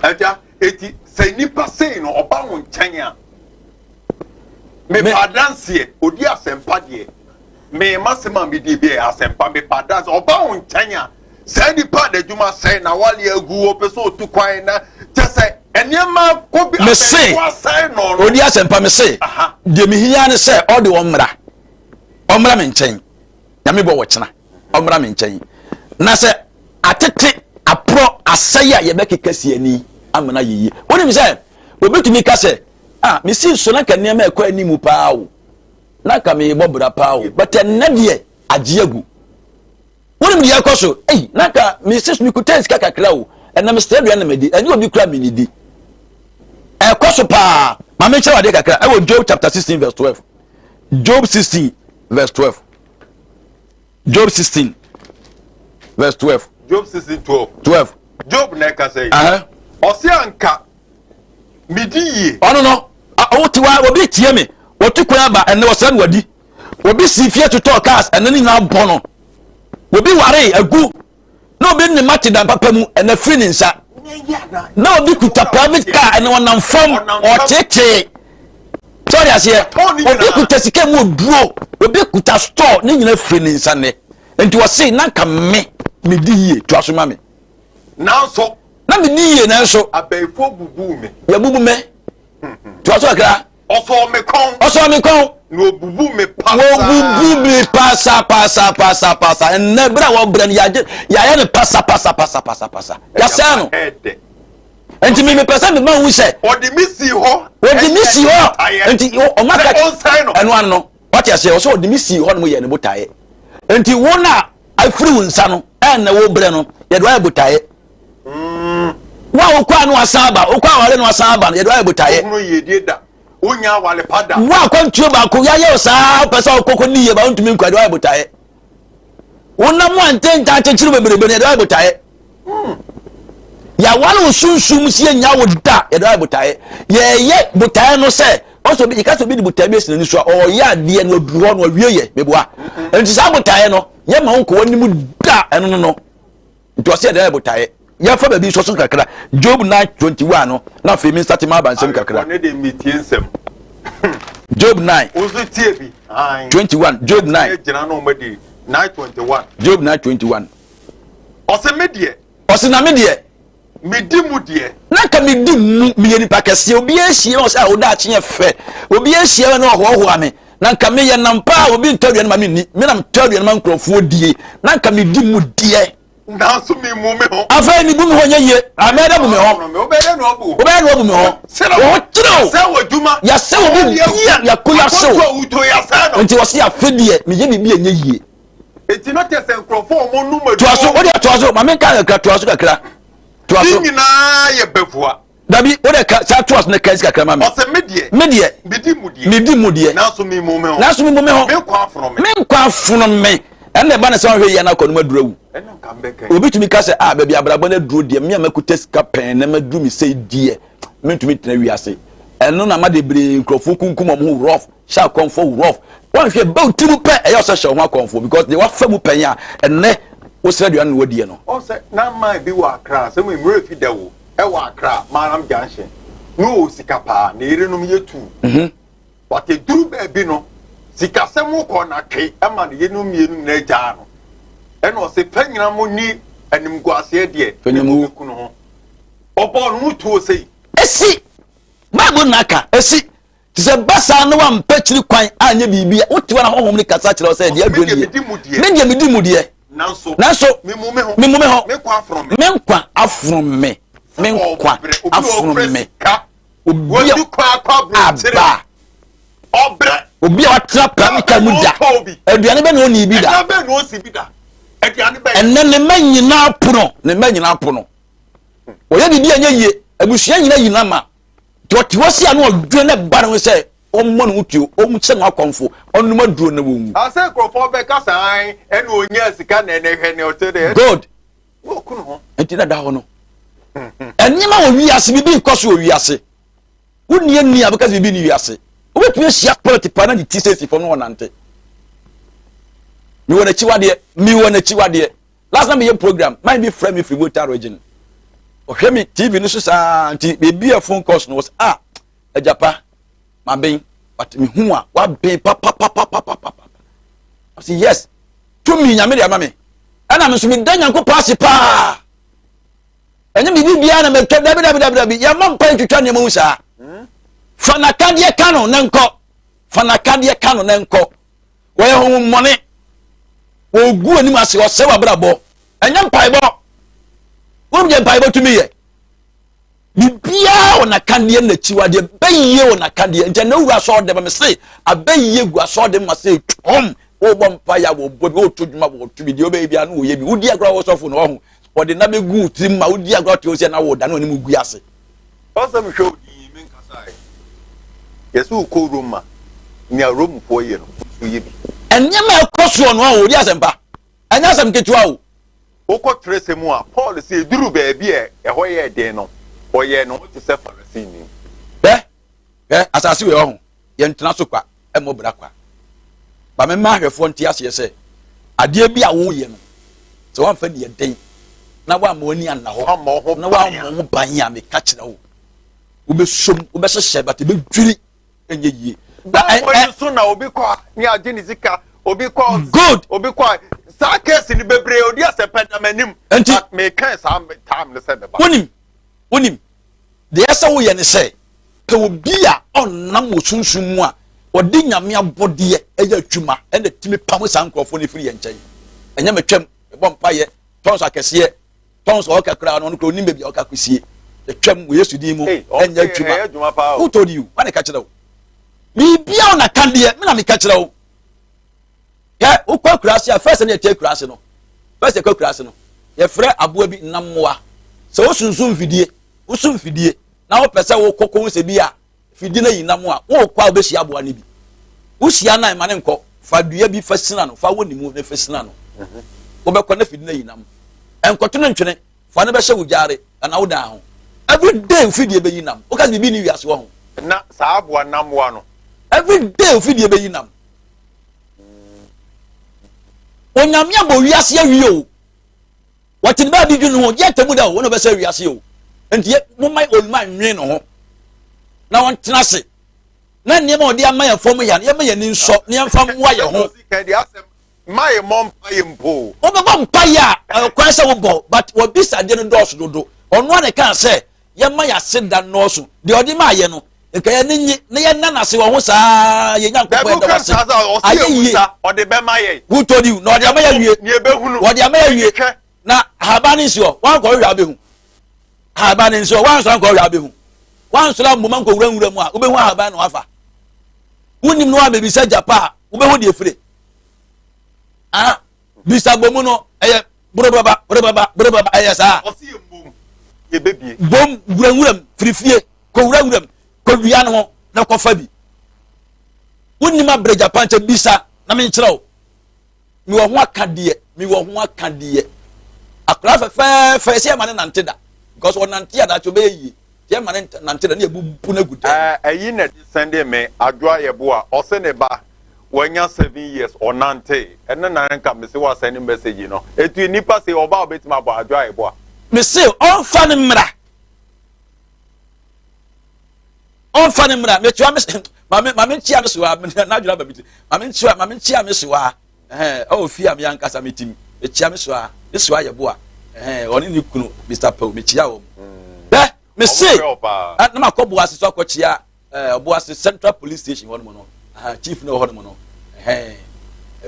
aja eti se nipa sei no oba won nkyanya me padanse odi asempa de me masema me di be asempa me padanse oba won nkyanya se nipa da djuma sei na wale agu opeso otukwan na tese eniema ko bi asempa sei no odi asempa me sei de me hia ne sei odi omra me nkyanya nyame bo wochena omra me nkyanya na se atete apro asaya ye bekeka siani amana yiyi woni mi se obetumi ka se me si so na ka niam ekwa animu paa wo na ka me bobra paa wo but na de agiagu woni mi yakoso na ka me si mi kutens ka kakra wo na me stadu na me di ani obi kura mi ni di ekoso paa ma me chewa de kakra I will Job chapter 16 verse 12 Job 16 verse 12 Job 16 verse 12 Job 16 12 Job na ka say Osianka midiye ono no otiwa obi tie me otukwan aba enne wosan wadi obi sifie to talk cars enne ni na bono obi ware agu na obi ne mati dan papa mu enne free ni nsa na obi kuta private car enne wonam fam otete sorry asie obi kuta sika mu oduro obi kuta store ni nyina free ni nsa ne enti wo sei na ka me midiye to asoma me now so na me niye na so abaifo bubu me ya bubu me to aso akra oso me kon no bubu me pasa en bra wo bra ya ne pasa ya sano enti me pesa me ma hu se odi misi ho enti o maka enu an no what you say o so odi misi ho no mo ye ne botaye enti wo na afiri wonsa no en na wo bra no ye do ay botaye wa okwa no asaba okwa wale no asaba ye do ay botaye no ye die da onya wale pada wa kwantuo ba ko ya ye sa pesa okoko ni ye ba ontumi nkwa do ay botaye wona mo antenta achechiru beberebe ye do ay botaye ya wale osunsum si enya wo da ye do ay botaye ye botaye no se oso bi ka so bi di botaye bi sinani so o ya de no duro no wie ye meboa enti sa botaye no ye ma wonko woni mu da eno no nti o se de ay botaye ya fa ba bi so kakra Job 9:21 no na fe mi start ma ba nsem kakra ne de metie nsem Job 9 ozo tie bi 21 Job 9 jina no madi 9:21 Job 9:21 ose medie ose na medie medi mu die na ka medi mu mi ni pakase obi ehie o se a oda ache ye fe obi ehie na ho ame na nka me ye nampa obi ntodwe na ma me ni me na ntodwe na ma nkrofo die na nka me di mu die na so mi mu me ho afa ni bu me ho nye ameda bu me ho obede no obu me ho o tiro se wo djuma ya se wo bi ya ko ya se wo uto ya sa no nti wo se afedie me ye bibia nye yie enti no te se nkrofo mo nu ma to aso o de to aso ma me ka kakra to aso kakra to aso nyina ye befua dabi o de ka sa to aso ne ka kakra ma me o se medie medi mudie na so mi mu me ho me kwa afono me ene ba na se hwe ya na akonu madurawu obi tumi ka se baby abrabo na duro de me amakuta sika pen na maduru mi sei die me tumi tena wiase eno na ma de bre nkrofo kunkum mo rough sha konfo rough wan hwe ba utimu pe e yo se hwe ho konfo because they wa famu pen ya ene wo se de an wodie no o se na ma bi wa akra se mo imre fi dawo e wa akra maram junction no sika pa na irenum yetu wate duru ba bi no sika se mo ko na twe e ma de yenum yenum na ja no eno o se panyina mo ni anim guase de panyamu ku no ho obo no mutu sei esi babu naka esi se basa no wa mpachiri kwan anya bibia wotiwa na hohom ni kasa kire o se de adoni me medi mudie nanso me mu me ho me kwa afrom me obi kwa obre obi a watra pramika mu da aduane be no ni bi da aduane be enne ne manyina pono oye bibi anya yie abusua nyina yina ma to wasi anu odwe ne ba no se ommo no utuo omche no akonfo onuma duro na wonwu ase krofo be kasan ene onya sika na ene hwe ne otede god wo kunu ho enti da ho no enima wo wiase bibi koso wo wiase woni ani abaka bibi ni wiase obetue sia politi pa na di tsesi fo no nante mi wona chiwade last time ye program mind be frame if remote origin ohwe mi tv no so sa anti bebi a phone calls no was Agyapa ma ben but me hu a wa ben pa I say yes to me nyame de ama me ana me so me dan yanko pass pa enya bibi bia na me twa dabi ya ma mpa twitwa ne mu sa fana kadie kano na nko wo ye hu mone wo gu ani ma se o se wa brabo enya mpaibo wo je mpaibo to me ye bibia ona kadie na chiwade bayiye ona kadie nje na wura so de me se abayiye gu aso de ma se tom wo bom pa ya wo bobi wo todwuma wo to bidi obe bia no wo ye bi wudi agora wo sofo no ho wo de na be gu tim ma wudi agora to se na wo da no ni mu gu ase awesome show di men kasai yesu ko roma ni a rom po ye no so ye bi enya ma ekoso no wo di asempa enya asem ketua wo oko trese mu a paul se duru ba bi e ho ye den no oye no ti se farasi ni asase we ho ye ntena so kwa e mo bra kwa ba me ma hwefo nti ase se ade bi a wo ye no se wan fa ne den na wa ma oni an na ho na wa mo ban ya me ka kire wo be som wo be hye ba te be dwiri enye yie na so na obi kwa ni age ni zika obi kwa good obi kwa sa case ni bebre odi asepeda manim me kan sa time le se be ba wonim de esa wo ye ne se pe obi a onnam wo sunsun mu a odi nyame abode eya twuma ene timi pam sa nkrofo ne firi ye nkyɛn enya metwam bɔ mpa ye tons akɛse tons o kakra no no kro nimbe bia o kakusie twam wo yesu din mu enya twuma who told you wane ka kyerɛ wo bibia ona kandie me na me ka kyerɛ wo ya ukwa kurase a first na te kurase no first ka kurase no ye frɛ aboa bi nammoa se wo sunsun fidie wo sun fidie na wo pese wo kokon se bi a fidie na yinam a wo kwa obehia aboa ne bi wo sia na ma ne nkɔ fa dua bi fasina no fa wonimu ne fasina no wo be kɔ na fidie na yinam enkoto no ntwene fa ne be hye wo jare na wo dan ho every day fidie be yinam wo ka bi ni wiase wo ho na sa aboa nammoa no every day fidie be yinam onyame abo wiase awie o watin ba bi dwunu ho je tamu da wo no be sa wiase o enti mo mai olma nwe no ho na won tena se na niam odi amaya fom ya ne ma ni nso ne mfa mwa ye ho my mom pay mpo o be bom pa ya kwa se wo bo but obi sade no dos dodo ono na kan se ye ma ya seda no so de odi ma ye no nkaya ne ye nana se wo ho saa ye nyankopɔ da wase ayi o de be maye who told you no de amaya wie ni ebehunu wo de amaya wie na habani nsi o wan ko hwa behu habani nsi o wan so ko hwa behu wan so la muma ko wura mu a obehu habani no afa wonim no abebi sa Agyapa obehu de efire bisa bomu no eye bro baba eye sa o si mbom ye bebie bom wuram firifie ko wuram ko wia no na ko fa bi wonim abre Agyapa nche bisa na me nkyerɛw mi wo ho akade akra fe se ma ne nante da because on nante da cho be yi ye ma ne nante da ne ebubu na guda ayi na sende me adwa ye bo a o se ne ba wanya 7 years or nante ene na nka me se wa send message no etu nipa se oba obetima bo adwa ye bo a me se on fa ne mra me twa me mame chia me so wa na dwura ba biti mame chia me so wa o fi am yan kasa metim me chia me so a me so ye bo a oni ni kunu Mr. Paul me chia wo be me se na makobo ase so akochia obo ase Central Police Station won mo no chief no hɔ no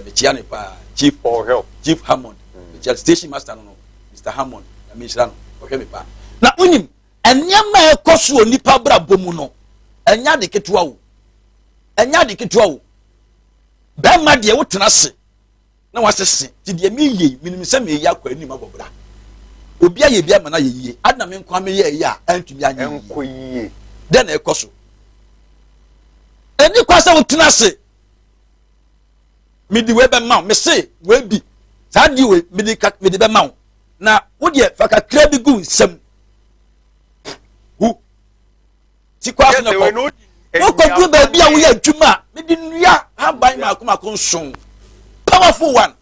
me chia ne pa chief for help Chief Hammond me chia station master no Mr. Hammond na me shira no hwɛ me pa na unim enyama ekoso onipa bra bomu no enya de ketewa wo ba ma de wo tena se na wasese ti de me ye minim se me ya kwa anim abobra obi aye bia ma na ye yie adna me nkwa me ye ya antumi anya enko yie de na ekoso eni kwasa wo tena se mi di we be ma me se we bi sa di we mi di be ma na wo de fa kakra bi gu nsam hu ti kwasa na ko o ko du ba bia wo ya adwuma me di nua haban ma akoma ko nson powerful one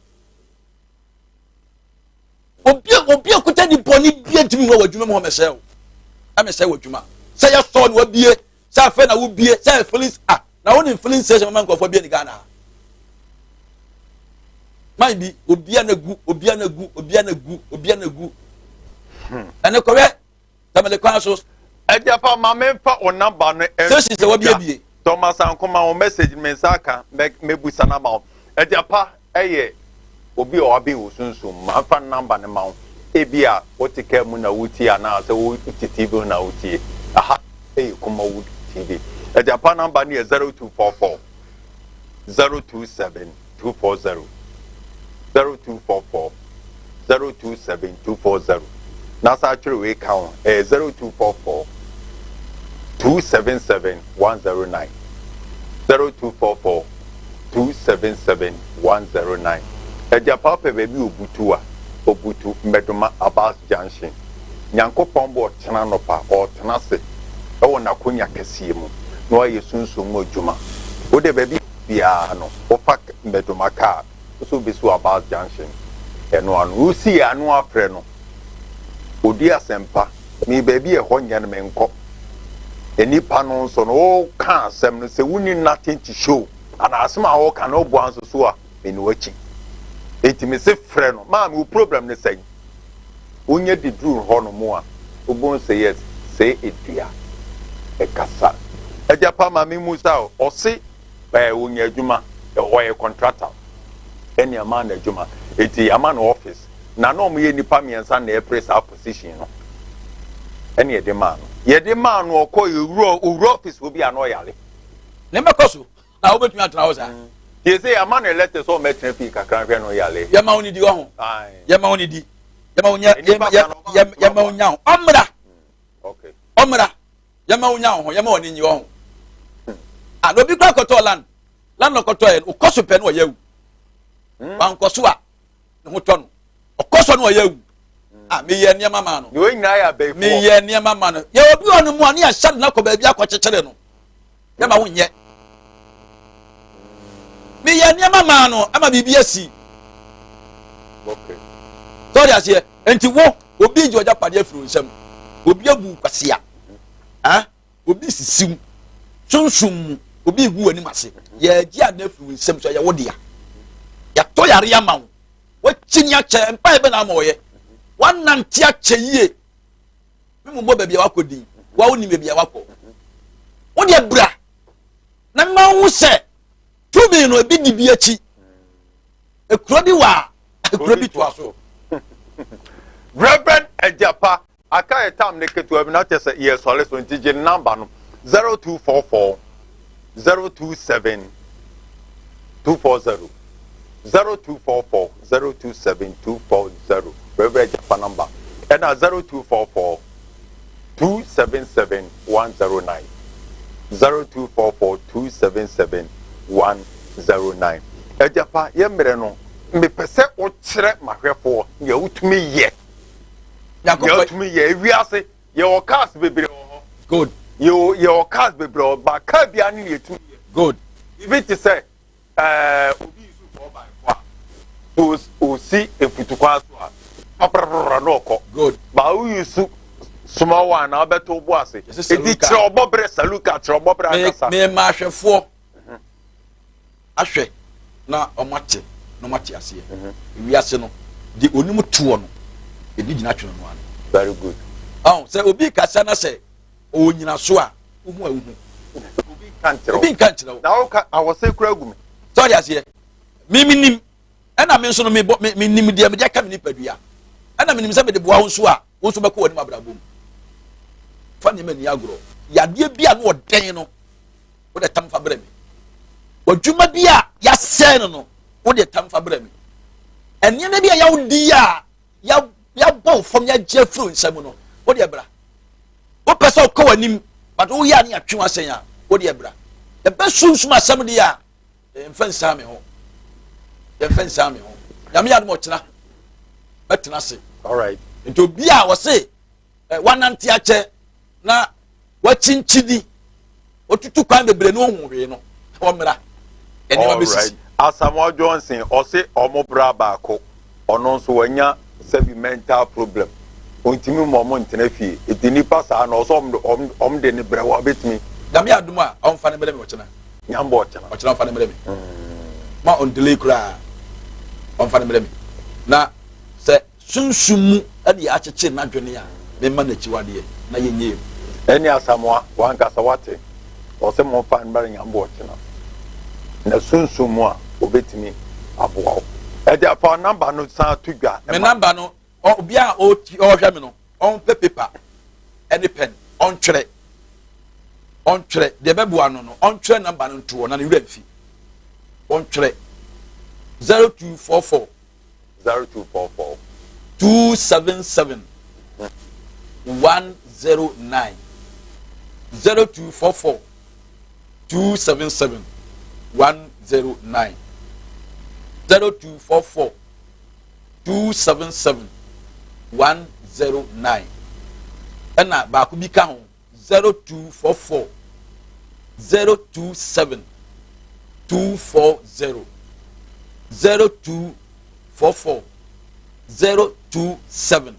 obi okuta ni boni bia ntimi wo adwuma mo mesel amesel wo adwuma say ya so no bie say fa na wo bie say feelings na won feelings say man ko fo bie ni Ghana mai bi obi anagu ene ko we tamale kwa so Agyapa ma memfa o number no so she say wo bie Thomas Ankoma o message me saka me busa na ma Agyapa eye obi o abi wo sunsun ma fa number ne ma ebia wotika mu na wuti ana se wo TV na wuti aha Kumawood TV Agyapa number ni 0244 027 240 0244 027 240 na sa chiri we count 0244 277 109 0244 277 109 Agyapa pe baby obutu meduma Abbas Junction nyankopon bo tena no pa o tena se e wona konya kasie mu no aye sunsun mo djuma wo de baby bia no o fa meduma ka so besu Abbas Junction eno anu usi anu afre no odi asempa mi baby e honya no menko eni panon so no ka asem no se wuni nothing to show ana asema o ka no bo anso so a eni wachi etimi se frɛ no ma me problem ne sɛ onye di duru hɔ no mo a obon say yes say edua ekasa Agyapa ma me musa o se onye adwuma o contractor eni ama na adwuma eti ama na office na no mo ye nipa miensa na e press up position no eni ye de ma no okɔ ewuro office obi ano yale ne makoso na obetumi atra ho sa you say a man elected so much traffic kakran hwe no yale ya ma oni di ho ya ma oni di ya ma onya ya ma onya omra okay omra ya ma onya ho ya ma oni nyi ho no bi kwa koto land no koto e okoso pe no yawu ban koso a ne ho to no okoso no yawu me ye niam ma no you nyina ya be me ye niam ma no ya obi onu mu ani ya sha na ko ba bi akɔkyekere no ya ma wo nye me ya niam ma no ama bibi asi okay sorry asie enti wo obi ji Agyapa afiri nsam obi abu kwasea obi sisiw sunsun obi gu ani mase ya ji ade afiri nsam so ya wodea ya to yare ya mawo wachini ache mpa ebe na amoye wananti ache yie memo ba bia wakodin wa woni me bia wako wo de bra na ma wo se to me no ebi di bi achi ekuro bi wa ekuro bi to aso Reverend Agyapa aka etam ne ketu abi na tese yes ole so ntije number no 0244 027 240 0244 027 240 Reverend Agyapa number and 0244 277 109 0244 277 109 Agyapa ye mere no me pese o kire mahwefo ye utumi ye ya utumi ye wiase ye o cars bebre ho good ye o cars bebre ba ka bia ne ye tumi good even to say obi isu 4x4 to o si efutukwa so a paprara no ko good ba o isu small one na beto bo ase edi kire obobre saluka kire obobre akasa me ma hwefo ahwe na omache no mache ase wiase no di onum tuo no edi gina tweno no an very good say obi kasa na say o nyina so a uhu a uhu obi kan kire na o ka awose kura gumi sorry ase mi nim ena me nso no me nim dia me ka me ni padua ena me nim se me de boa ho so a wo so beko woni mabrabom fa ne mani agro yade bia no oden no wo de tam fa bra mi wadwuma bia ya sɛ no wo de tam fa bra mi enia na bia ya wodi a ya bɔ fam ya gye fru nsam no wo de bra wo pɛ sɛ ko wanim but wo ya ne atwe asen a wo de bra e be sunsum asam de a mfa nsa me ho nyame ya mo tena betena se all right nto bia wo se wanante ache na wachinchidi otutu kwan bebre no ohunwe no wo mra eni ma besisi Asamoah Johnson ose omo bra baako ono nso wanya sebi mental problem ontimi mo ntena fie etini pasa na oso om de ne bra wa betimi dame adum a omfa ne bere me ochena nyambo ochena omfa ne bere me ma on delay kra omfa ne bere me na se sunsumu ade acheche na dwene a me ma na chiwade na yenye eni Asamoah wankasa wate ose mo fa ne bere nyambo ochena na sunsumu a obetimi aboa ede fa number no san tudwa me number no obi a o hwe me no on paper any pen on twere de bebu ano no on twere number no to na ne wura mfi on twere 0244 277 109 0244 277 109 0244 277 109 ena ba ku bi ka ho 0244 027 240 0244 027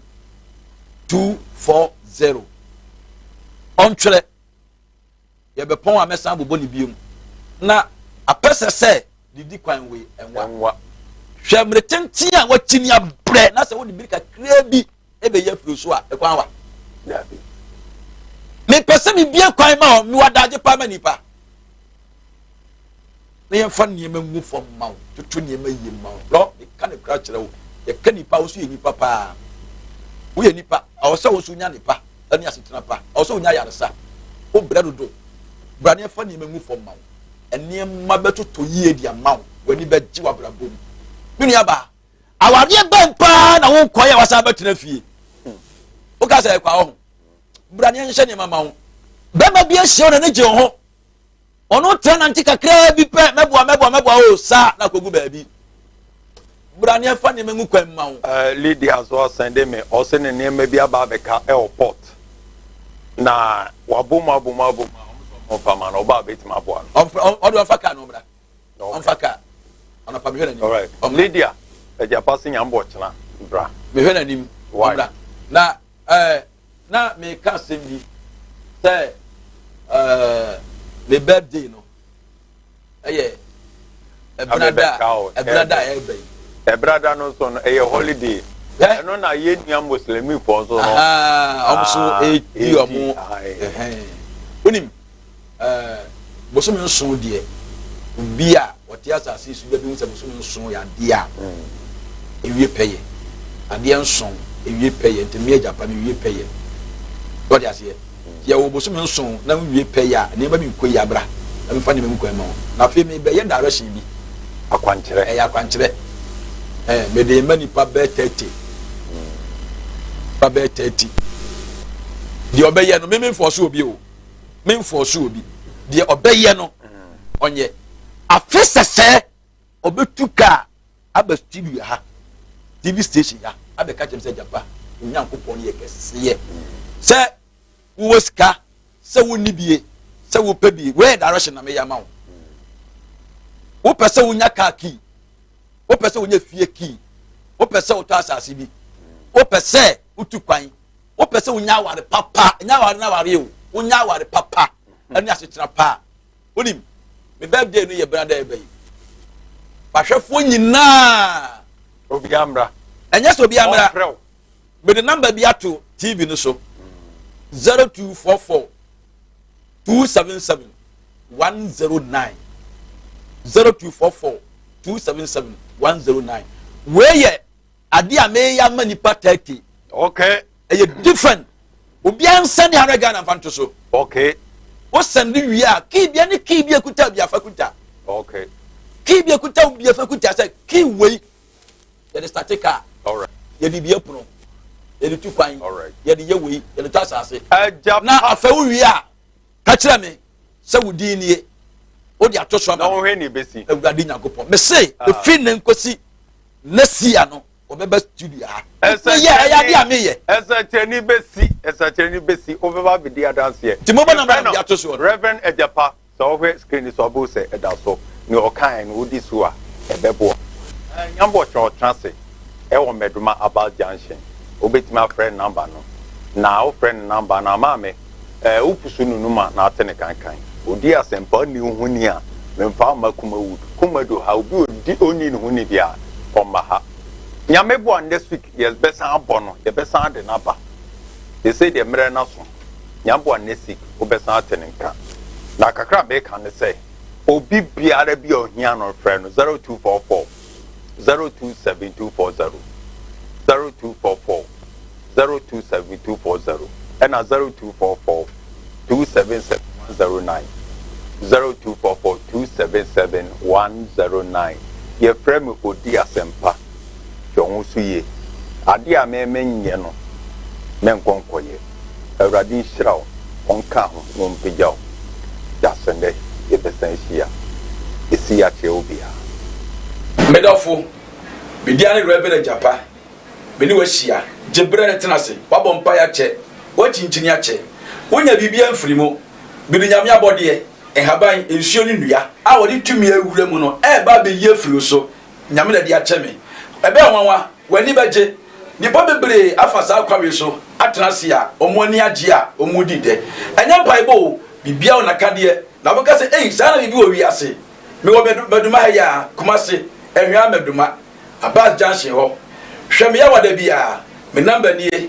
240 ontwere ye be pon amesa bobo ni biom na apese se didi kwan we enwa hwemre tenti a watini abre na se woni birika kra bi ebe ya furu so a ekwan wa me pese mi bia kwan ma o mi wadaje pa ma nipa na ye fa niema ngu fom ma o tutu niema yi ma o lo e ka ne kra kire wo ye ka nipa wo so ye nipa pa wo ye nipa o se wo so nya nipa ani asetena pa o se wo nya yaresa o bra dodo bra ne fa niema ngu fom ma o eni ma beto to yie dia ma o wani be ji wa bra bom mini aba awade ban pa na wo koye wasa betena fie o ka se kwa ho bra ne nhye ne mama wo be ma bia hye ona ne je ho ono tra na ntika kra bi pe meboa o sa na kogu ba bi bra ne fa ne mengu kwan ma wo Lydia so sende me o se ne ne ma bi aba be ka airport na waboma on fama no ba betima abo on do faka no bra on faka on pa behwe na all right Lydia Agyapa se nyambo chena bra behwe na nim bra na na me ka sembi say the birthday no brother no so no holiday no na ye nua muslimi for so no omso omu unim bosom nson de obi a wote asase su bebi nse bosom nson ya de a ewie peye ade nson ewie peye ntemi Agyapa me ewie peye what ya say ya wo bosom nson na ewie peye a ne ba bi nkoyi abra na me fa ne me nkoyi ma na fe me be ye direction bi akwankyere ya akwankyere me de mani pa be 30 pa be 30 di obeye no me force obi o me force obi di obeye no onye afesese obetuka aba studio ha TV station ya abe ka chem se Agyapa nyankopon ye kese se wo ska se wo nibie se wo pebie we direction na me ya ma wo pese wo nya ka ki wo pese wo nya fie ki wo pese wo to asase bi wo pese wo tu kwan wo pese wo nya ware papa nya ware na ware wo nya ware papa ani asetira pa onim me birthday no ye brother ebe bahwefo nyina obi amra enya so obi amra me the number bi ato TV no so 0244 277 109 0244 277 109 where ade a me ya manipa 30 okay e different obi ansani 100 Ghana fanto so okay o sandi wi a ki bia ne ki bia kuta bia fakuta okay ki bia kuta bia fakuta say ki wei ye statica all right ye di bia puno ye di tu kwan all right ye di ye wei ye di tasase Agyapa na afawu wi a ka kira me se wudi nie o di atoso na ama wo hwe ni besi Awurade Nyankopon me say the fin nkosi na sia no obeba studio ha ya dia me ye esa cheni besi obeba bidi adanse ti mo bana ma dia to so Reverend Agyapa so hwe screen so abo se eda so ni okan no odi so a ebebo nyambo cho transe e wo meduma about junction obetima friend number no na o friend number na ma me upusu nunuma na atene kankan odi asempa ni huni a memfa ma Kumawood kumado ha obi odi oni ni huni bia omma ha nyame bo next week yes besa abono ye besa de naba they say the mere na so nyambo next week obesa atene nka na kakra be kan say obi biara bi ohia no friend 0244 027240 0244 027240 and 0244 277 0244 277 109 ye frame odi asempa jonwo suye ade a menye no menkonkoye Awurade nhyiraw onka ho no mpegyaw jasende ye besanhia esi ya che obia medofo bidiane Reverend Agyapa beni wahia jebre ne tenase wabɔ mpa ya che wachinchini ya che wonya bibia mfirimo bidunyame abode ehaban ensuo ni nua a wodi tumi awura mu no ba be ye firi so nyame na de akyeme ebe wanwa wani beje nipa bebre afasa kwawe so atenase a omoni agye a omudi de enya mpaibo bibia ona kade na boka se saa na bibi wo wi ase me wo beduma ha ya Kumase enhwa meduma Abas Junction ho hweme ya wada bia me number nie